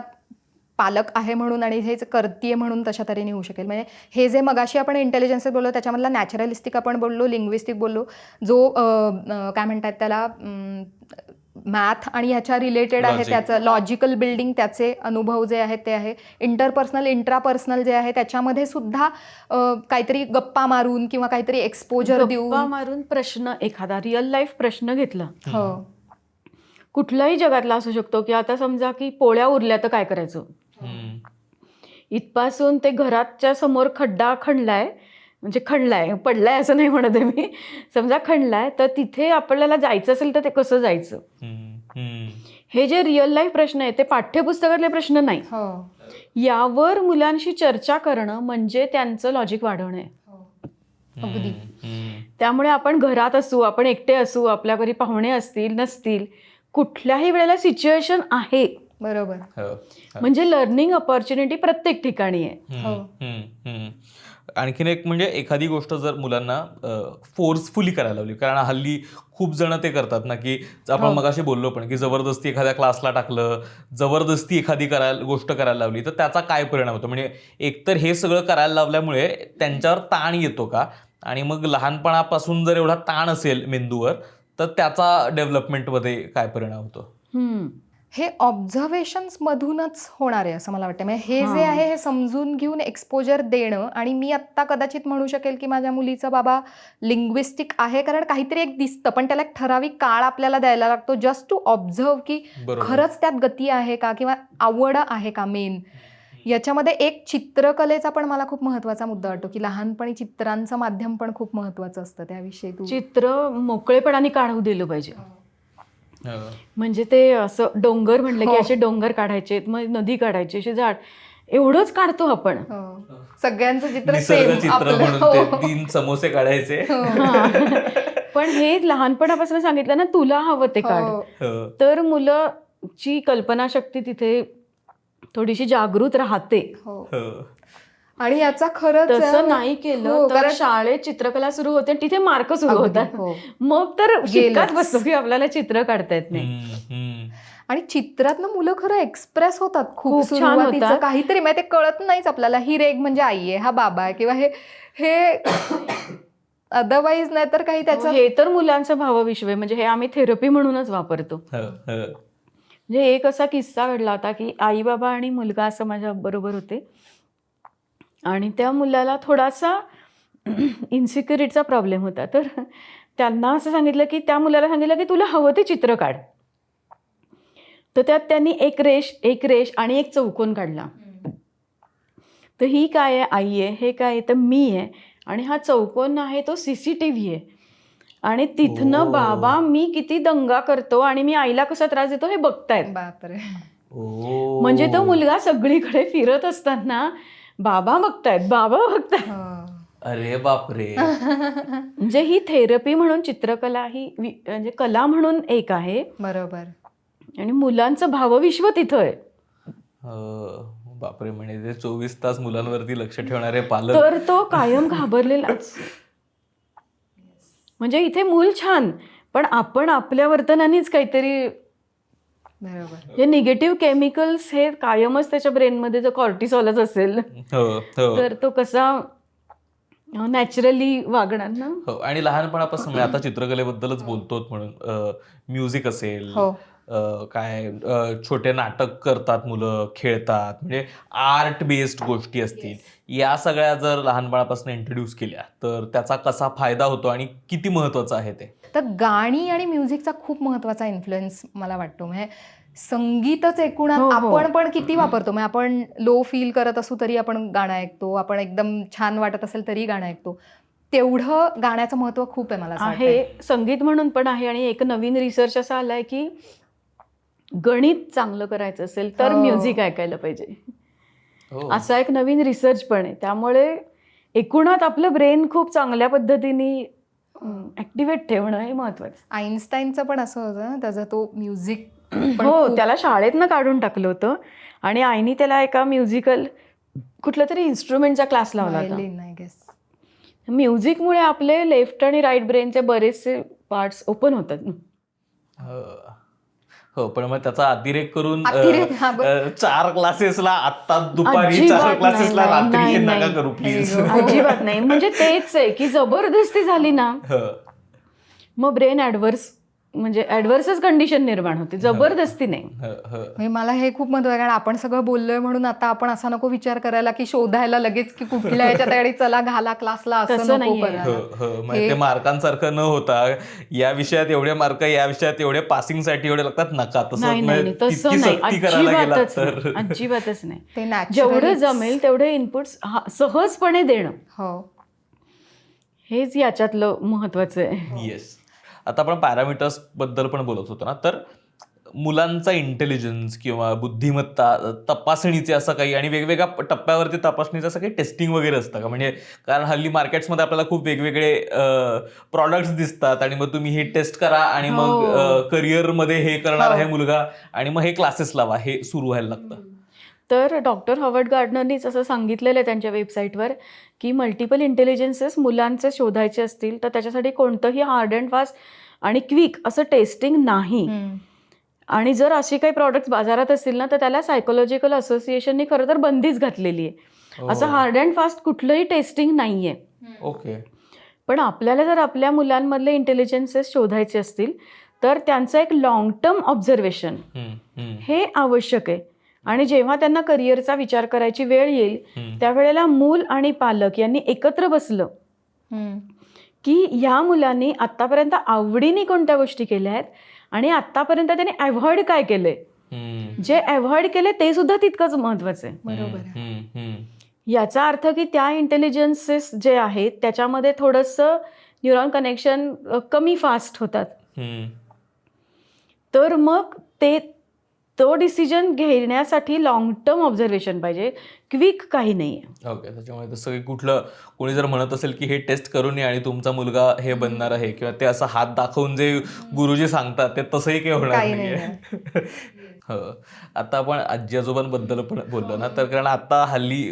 Speaker 2: पालक आहे म्हणून आणि हेच करतीये म्हणून तशा तऱ्हेने होऊ शकेल. म्हणजे हे जे मगाशी आपण इंटेलिजन्स बोललो त्याच्यामधला नॅचरलिस्टिक आपण बोललो, लिंग्विस्टिक बोललो, जो काय म्हणतात त्याला मॅथ आणि ह्याच्या रिलेटेड आहे, त्याचं लॉजिकल बिल्डिंग, त्याचे अनुभव जे आहेत ते आहे. इंटरपर्सनल, इंट्रापर्सनल जे आहे त्याच्यामध्ये सुद्धा काहीतरी गप्पा मारून किंवा काहीतरी एक्सपोजर देऊन,
Speaker 1: गप्पा मारून प्रश्न, एखादा रिअल लाईफ प्रश्न घेतला, कुठल्याही जगातला असू शकतो, की आता समजा की पोळ्या उरल्या तर काय करायचं, इथपासून ते घराच्या समोर खड्डा खणलाय, म्हणजे खणलाय, पडलाय असं नाही म्हणत आहे मी, समजा खणलाय, तर तिथे आपल्याला जायचं असेल तर ते कसं जायचं, हे जे रिअल लाईफ प्रश्न आहे ते पाठ्यपुस्तकातले प्रश्न नाही. यावर मुलांशी चर्चा करणं म्हणजे त्यांचं लॉजिक वाढवणं आहे.
Speaker 2: अगदी.
Speaker 1: त्यामुळे आपण घरात असू, आपण एकटे असू, आपल्या घरी पाहुणे असतील नसतील, कुठल्याही वेळेला सिच्युएशन आहे,
Speaker 2: बरोबर,
Speaker 1: म्हणजे लर्निंग ऑपॉर्च्युनिटी प्रत्येक ठिकाणी आहे.
Speaker 3: आणखीन एक म्हणजे एखादी गोष्ट जर मुलांना फोर्सफुली करायला लावली, कारण हल्ली खूप जण ते करतात ना, की आपण मगाशी बोललो पण की जबरदस्ती एखाद्या क्लासला टाकलं, जबरदस्ती एखादी गोष्ट करायला लावली तर त्याचा काय परिणाम होतो. म्हणजे एकतर हे सगळं करायला लावल्यामुळे त्यांच्यावर ताण येतो का, आणि मग लहानपणापासून जर एवढा ताण असेल मेंदूवर तर त्याचा डेव्हलपमेंटमध्ये काय परिणाम होतो.
Speaker 2: हे ऑब्झर्वेशन्स मधूनच होणार आहे असं मला वाटतं. म्हणजे हे जे आहे हे समजून घेऊन एक्सपोजर देणं. आणि मी आत्ता कदाचित म्हणू शकेल की माझ्या मुलीचा बाबा लिंग्विस्टिक आहे, कारण काहीतरी एक दिसतं, पण त्याला एक ठराविक काळ आपल्याला द्यायला लागतो जस्ट टू ऑब्झर्व की खरंच त्यात गती आहे का किंवा आवड आहे का. मेन याच्यामध्ये एक चित्रकलेचा पण मला खूप महत्त्वाचा मुद्दा वाटतो की लहानपणी चित्रांचं माध्यम पण खूप महत्त्वाचं असतं. त्याविषयी तू
Speaker 1: चित्र मोकळेपणाने काढू दिलं पाहिजे. म्हणजे ते असं डोंगर म्हणलं की असे डोंगर काढायचे, मग नदी काढायची, अशी झाड, एवढंच काढतो आपण.
Speaker 2: सगळ्यांचं चित्र
Speaker 3: निसर्ग चित्र म्हणून 3 समोसे काढायचे.
Speaker 1: पण हे लहानपणापासून सांगितलं ना, तुला हवं ते काढ, तर मुलाची कल्पनाशक्ती तिथे थोडीशी जागृत राहते.
Speaker 2: आणि याचा खरंच
Speaker 1: तसं नाही केलं तर शाळेत चित्रकला सुरू होते, तिथे मार्क सुरू होतात, मग तर शिक्काच बसतो की आपल्याला चित्र काढता येत नाही.
Speaker 2: आणि चित्रातनं मुलं खरं एक्सप्रेस होतात खूप सुरुवातीचं काहीतरी, माहिती ते कळत नाहीच आपल्याला, ही रेग म्हणजे आई आहे, हा बाबा आहे, किंवा हे अदरवाईज नाही तर काही त्याचं.
Speaker 1: हे तर मुलांचं भावविश्व आहे, म्हणजे हे आम्ही थेरपी म्हणूनच वापरतो. म्हणजे एक असा किस्सा घडला होता की आई बाबा आणि मुलगा असं माझ्या बरोबर होते, आणि त्या मुलाला थोडासा इन्सिक्युरिटीचा प्रॉब्लेम होता. तर त्यांना असं सांगितलं की त्या मुलाला सांगितलं की तुला हवं ते चित्र काढ. तर त्यात त्यांनी एक रेष आणि एक चौकोन काढला. तर ही काय आहे, आई आहे, हे काय आहे तर मी आहे, आणि हा चौकोन आहे तो CCTV आहे, आणि तिथनं बाबा मी किती दंगा करतो आणि मी आईला कसा त्रास देतो हे बघतायत.
Speaker 2: बापरे.
Speaker 1: म्हणजे तो मुलगा सगळीकडे फिरत असताना बाबा बघतायत.
Speaker 3: अरे बापरे.
Speaker 1: म्हणजे ही थेरपी म्हणून चित्रकला ही म्हणजे कला म्हणून एक आहे.
Speaker 2: बरोबर.
Speaker 1: आणि मुलांचं भावविश्व तिथं आहे.
Speaker 3: बापरे. म्हणजे 24 तास मुलांवरती लक्ष ठेवणारे पालक,
Speaker 1: तर तो कायम घाबरलेलाच. म्हणजे इथे मूल छान, पण आपण आपल्या वर्तनानेच काहीतरी, जे निगेटिव्ह केमिकल्स हे कायमच त्याच्या ब्रेनमध्ये जर कॉर्टिसॉलच असेल तर तो कसा नॅचरली वागणार ना.
Speaker 3: आणि लहानपणापासून आता चित्रकलेबद्दलच बोलतो म्हणून म्युझिक असेल, काय छोटे नाटक करतात मुलं, खेळतात, म्हणजे आर्ट बेस्ड गोष्टी असतील, या सगळ्या जर लहानपणापासून इंट्रोड्यूस केल्या तर त्याचा कसा फायदा होतो आणि किती महत्वाचं आहे ते.
Speaker 2: तर गाणी आणि म्युझिकचा खूप महत्त्वाचा इन्फ्लुएन्स मला वाटतो. म्हणजे संगीतच एकूण आपण पण किती वापरतो. म्हणजे आपण लो फील करत असू तरी आपण गाणं ऐकतो, आपण एकदम छान वाटत असेल तरी गाणं ऐकतो. तेवढं गाण्याचं महत्त्व खूप आहे मला
Speaker 1: आहे. संगीत म्हणून पण आहे. आणि एक नवीन रिसर्च असा आलाय की गणित चांगलं करायचं असेल तर म्युझिक ऐकायला पाहिजे, असा एक नवीन रिसर्च पण आहे. त्यामुळे एकूणात आपलं ब्रेन खूप चांगल्या पद्धतीने ऍक्टिव्हेट ठेवणं हे महत्वाचं.
Speaker 2: आईन्स्टाईनचं पण असं होतं ना, त्याचा तो म्युझिक,
Speaker 1: त्याला शाळेतनं काढून टाकलं होतं आणि आईनी त्याला एका म्युझिकल कुठल्या तरी इन्स्ट्रुमेंटचा क्लास लावला होता. म्युझिकमुळे आपले लेफ्ट आणि राईट ब्रेनचे बरेचसे पार्ट्स ओपन होतात.
Speaker 3: हो, पण मग त्याचा अतिरेक करून 4 क्लासेसला आत्ता दुपारी, 4 क्लासेसला रात्री नका करू प्लीज.
Speaker 1: अजिबात नाही. म्हणजे तेच आहे की जबरदस्ती झाली ना मग ब्रेन ऍडव्हर्सच कंडिशन निर्माण होते, जबरदस्ती नाही.
Speaker 2: मला हे खूप महत्त्वाचं, कारण आपण सगळं बोललोय म्हणून आता आपण असा नको विचार करायला की शोधायला लगेच की कुठल्या याच्यात आणि चला घाला क्लासला, असं नको करायला.
Speaker 3: ते मार्कांसारखं न होता या विषयात एवढे मार्क, या विषयात एवढे पासिंगसाठी एवढे लागतात, नका तसं
Speaker 1: अजिबातच नाही. जेवढं जमेल तेवढे इनपुट्स सहजपणे देणं. हेच याच्यातलं महत्वाचं आहे.
Speaker 3: येस. आता आपण पॅरामीटर्स बद्दल पण बोलत होतो ना, तर मुलांचा इंटेलिजन्स किंवा बुद्धिमत्ता तपासणीचे असं काही आणि वेगवेगळ्या टप्प्यावरती तपासणीचं असं काही टेस्टिंग वगैरे असतं का? म्हणजे कारण हल्ली मार्केट्समध्ये आपल्याला खूप वेगवेगळे प्रॉडक्ट्स दिसतात आणि मग तुम्ही हे टेस्ट करा आणि मग करिअरमध्ये हे करणार आहे मुलगा आणि मग हे क्लासेस लावा, हे सुरू व्हायला लागतं.
Speaker 1: तर डॉक्टर हॉवर्ड गार्डनरनीच असं सांगितलेलं आहे त्यांच्या वेबसाईटवर की मल्टिपल इंटेलिजन्सेस मुलांचे शोधायचे असतील तर त्याच्यासाठी कोणतंही हार्ड अँड फास्ट आणि क्विक असं टेस्टिंग नाही. आणि जर अशी काही प्रॉडक्ट्स बाजारात असतील ना तर त्याला सायकोलॉजिकल असोसिएशननी खरं तर बंदीच घातलेली आहे. असं हार्ड अँड फास्ट कुठलंही टेस्टिंग नाही आहे.
Speaker 3: ओके.
Speaker 1: पण आपल्याला जर आपल्या मुलांमधले इंटेलिजन्सेस शोधायचे असतील तर त्यांचं एक लॉंग टर्म ऑब्झर्वेशन हे आवश्यक आहे. आणि जेव्हा त्यांना करिअरचा विचार करायची वेळ येईल त्यावेळेला मूल आणि पालक यांनी एकत्र बसलं की ह्या मुलांनी आत्तापर्यंत आवडीने कोणत्या गोष्टी केल्या आहेत आणि आत्तापर्यंत त्याने अव्हॉइड काय केलंय, जे अव्हॉइड केले ते सुद्धा तितकंच महत्वाचं आहे.
Speaker 2: बरोबर.
Speaker 1: याचा अर्थ की त्या इंटेलिजन्सेस जे आहेत त्याच्यामध्ये थोडंसं न्यूरॉन कनेक्शन कमी फास्ट होतात. तर मग तो डिसिजन घेण्यासाठी लॉंग टर्म ऑब्झर्वेशन पाहिजे, क्विक काही नाही आहे.
Speaker 3: ओके. त्याच्यामुळे तसं काही कोणी जर म्हणत असेल की हे टेस्ट करून ये आणि तुमचा मुलगा हे बनणार आहे किंवा ते असं हात दाखवून जे गुरुजी सांगतात ते तसंही काही होणार नाहीये. हो. आता आपण आजी आजोबांबद्दल पण बोललो ना, तर कारण आता हल्ली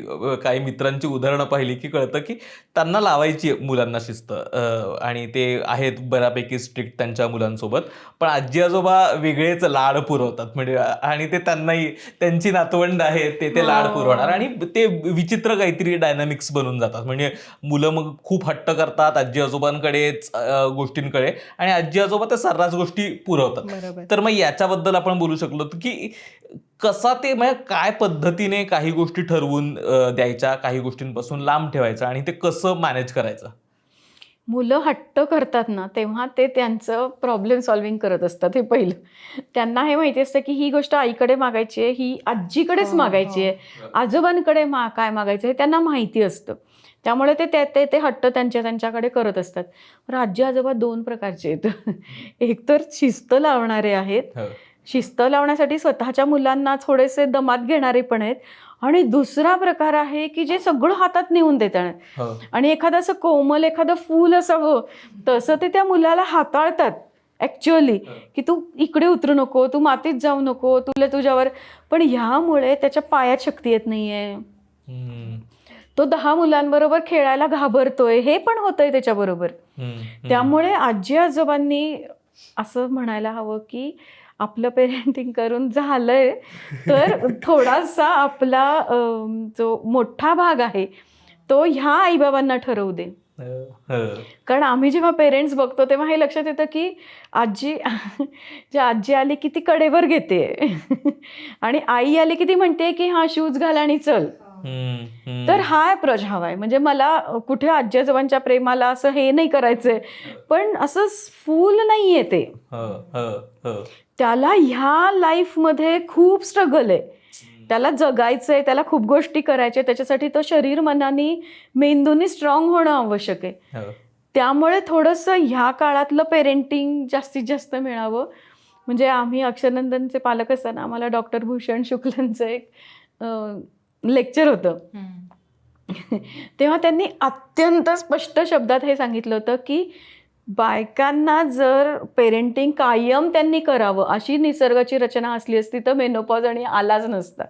Speaker 3: काही मित्रांची उदाहरणं पाहिली की कळतं की त्यांना लावायची मुलांना शिस्त आणि ते आहेत बऱ्यापैकी स्ट्रिक्ट त्यांच्या मुलांसोबत, पण आजी आजोबा वेगळेच लाड पुरवतात म्हणजे आणि ते त्यांनाही त्यांची नातवंड आहेत ते लाड पुरवणार आणि ते विचित्र काहीतरी डायनामिक्स बनून जातात. म्हणजे मुलं मग खूप हट्ट करतात आजी आजोबांकडेच गोष्टींकडे आणि आजी आजोबा त्या सर्रास गोष्टी पुरवतात. तर मग याच्याबद्दल आपण बोलू शकलो की कसा ते म्हणजे काय पद्धतीने काही गोष्टी ठरवून द्यायच्या, काही गोष्टींपासून लांब ठेवायचं आणि ते कसं मॅनेज करायचं.
Speaker 1: मुलं हट्ट करतात ना तेव्हा ते त्यांचं प्रॉब्लेम सॉल्व्हिंग करत असतात. हे पहिलं त्यांना हे माहिती असतं की ही गोष्ट आईकडे मागायची आहे, ही आजीकडेच मागायची आहे, आजोबांकडे काय मागायचं हे त्यांना माहिती असतं. त्यामुळे ते हट्ट त्यांच्याकडे करत असतात. पण आजी आजोबा दोन प्रकारचे आहेत. एक तर शिस्त लावणारे आहेत, शिस्त लावण्यासाठी स्वतःच्या मुलांना थोडेसे दमात घेणारे पण आहेत आणि दुसरा प्रकार आहे की जे सगळं हातात नेऊन देतात आणि एखादं असं कोमल एखादं फूल असावं तसं ते त्या मुलाला हाताळतात ॲक्च्युअली की तू इकडे उतरू नको, तू मातीत जाऊ नको, तुझ्यावर. पण ह्यामुळे त्याच्या पायात शक्ती येत नाहीये, तो 10 मुलांबरोबर खेळायला घाबरतोय, हे पण होतंय त्याच्याबरोबर. त्यामुळे आजी आजोबांनी असं म्हणायला हवं की आपलं पेरेंटिंग करून झालंय तर थोडासा आपला जो मोठा भाग आहे तो ह्या आईबाबांना ठरवू दे. कारण आम्ही जेव्हा पेरेंट्स बघतो तेव्हा हे लक्षात येतं की आजी आली की ती कडेवर घेते आणि आई आली की ती म्हणते की हा शूज घाल आणि चल. तर हा अप्रोच हवाय. म्हणजे मला कुठे आजी आजोबांच्या प्रेमाला असं हे नाही करायचंय पण असं फूल नाहीये ते. त्याला ह्या लाईफमध्ये खूप स्ट्रगल आहे, त्याला जगायचंय, त्याला खूप गोष्टी करायच्या, त्याच्यासाठी तो शरीर मनाने मेंदूनी स्ट्रॉंग होणं आवश्यक आहे. त्यामुळे थोडंसं ह्या काळातलं पेरेंटिंग जास्तीत जास्त मिळावं. म्हणजे आम्ही अक्षरनंदनचे पालक असताना आम्हाला डॉक्टर भूषण शुक्लांचं एक लेक्चर होतं. तेव्हा त्यांनी अत्यंत स्पष्ट शब्दात हे सांगितलं होतं की बायकांना जर पेरेंटिंग कायम त्यांनी करावं अशी निसर्गाची रचना असली असती तर मेनोपॉज आणि आलाच नसता.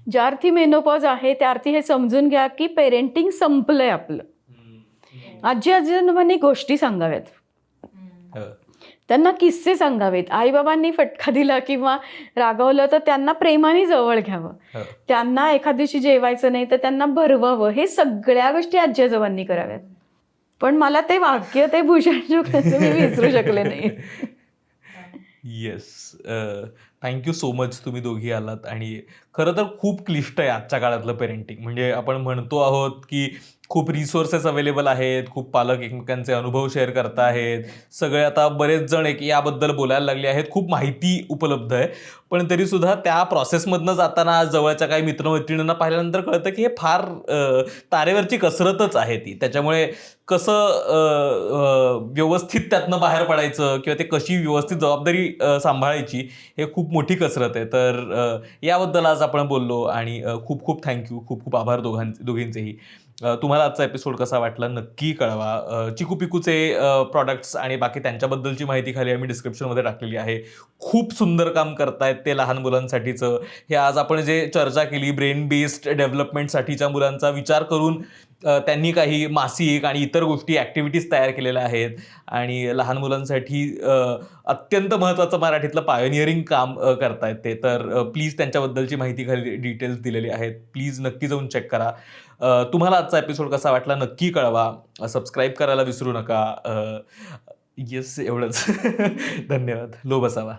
Speaker 1: ज्या अर्थी मेनोपॉज आहे त्या अर्थी हे समजून घ्या की पेरेंटिंग संपलंय आपलं. आजी आजोबांनी गोष्टी सांगाव्यात, त्यांना किस्से सांगावेत. आईबाबांनी फटका दिला किंवा रागवलं तर त्यांना प्रेमाने जवळ घ्यावं, त्यांना एखाद दिवशी जेवायचं नाही तर त्यांना भरवावं. हे सगळ्या गोष्टी आजी आजोबांनी कराव्यात. पण मला ते वाक्य ते भूषण शुक्लाचं मी विसरू शकले नाही.
Speaker 3: येस. थँक्यू सो मच तुम्ही दोघी आलात. आणि खरं तर खूप क्लिष्ट आहे आजच्या काळातलं पेरेंटिंग. म्हणजे आपण म्हणतो आहोत की खूप रिसोर्सेस अवेलेबल आहेत, खूप पालक एकमेकांचे अनुभव शेअर करत आहेत, सगळे आता बरेच जण याबद्दल बोलायला लागले आहेत, खूप माहिती उपलब्ध आहे. पण तरीसुद्धा त्या प्रोसेसमधनं जाताना जवळच्या काही मित्रमैत्रिणींना पाहिल्यानंतर कळतं की हे फार तारेवरची कसरतच आहे ती. त्याच्यामुळे कसं व्यवस्थित त्यातनं बाहेर पडायचं किंवा ते कशी व्यवस्थित जबाबदारी सांभाळायची, हे खूप मोठी कसरत आहे. तर याबद्दल आज आपण बोललो आणि खूप खूप थँक्यू, खूप खूप आभार दोघींचेही. तुम्हाला आजचा एपिसोड कसा वाटला नक्की कळवा. चिकू पिकूचे प्रॉडक्ट्स आणि बाकी त्यांच्याबद्दलची माहिती खाली आम्ही डिस्क्रिप्शनमध्ये टाकलेली आहे. खूप सुंदर काम करतायत ते लहान मुलांसाठीचं. हे आज आपण जे चर्चा केली ब्रेन बेस्ड डेव्हलपमेंटसाठीच्या मुलांचा विचार करून त्यांनी काही मासिक आणि इतर गोष्टी ॲक्टिव्हिटीज तयार केलेल्या आहेत आणि लहान मुलांसाठी अत्यंत महत्त्वाचं मराठीतलं पायोनियरिंग काम करतायत ते. तर प्लीज त्यांच्याबद्दलची माहिती खाली डिटेल्स दिलेली आहेत, प्लीज नक्की जाऊन चेक करा. तुम्हाला आजचा एपिसोड कसा वाटला नक्की कळवा. सबस्क्राईब करायला विसरू नका. येस, एवढंच. धन्यवाद. लो बसावा.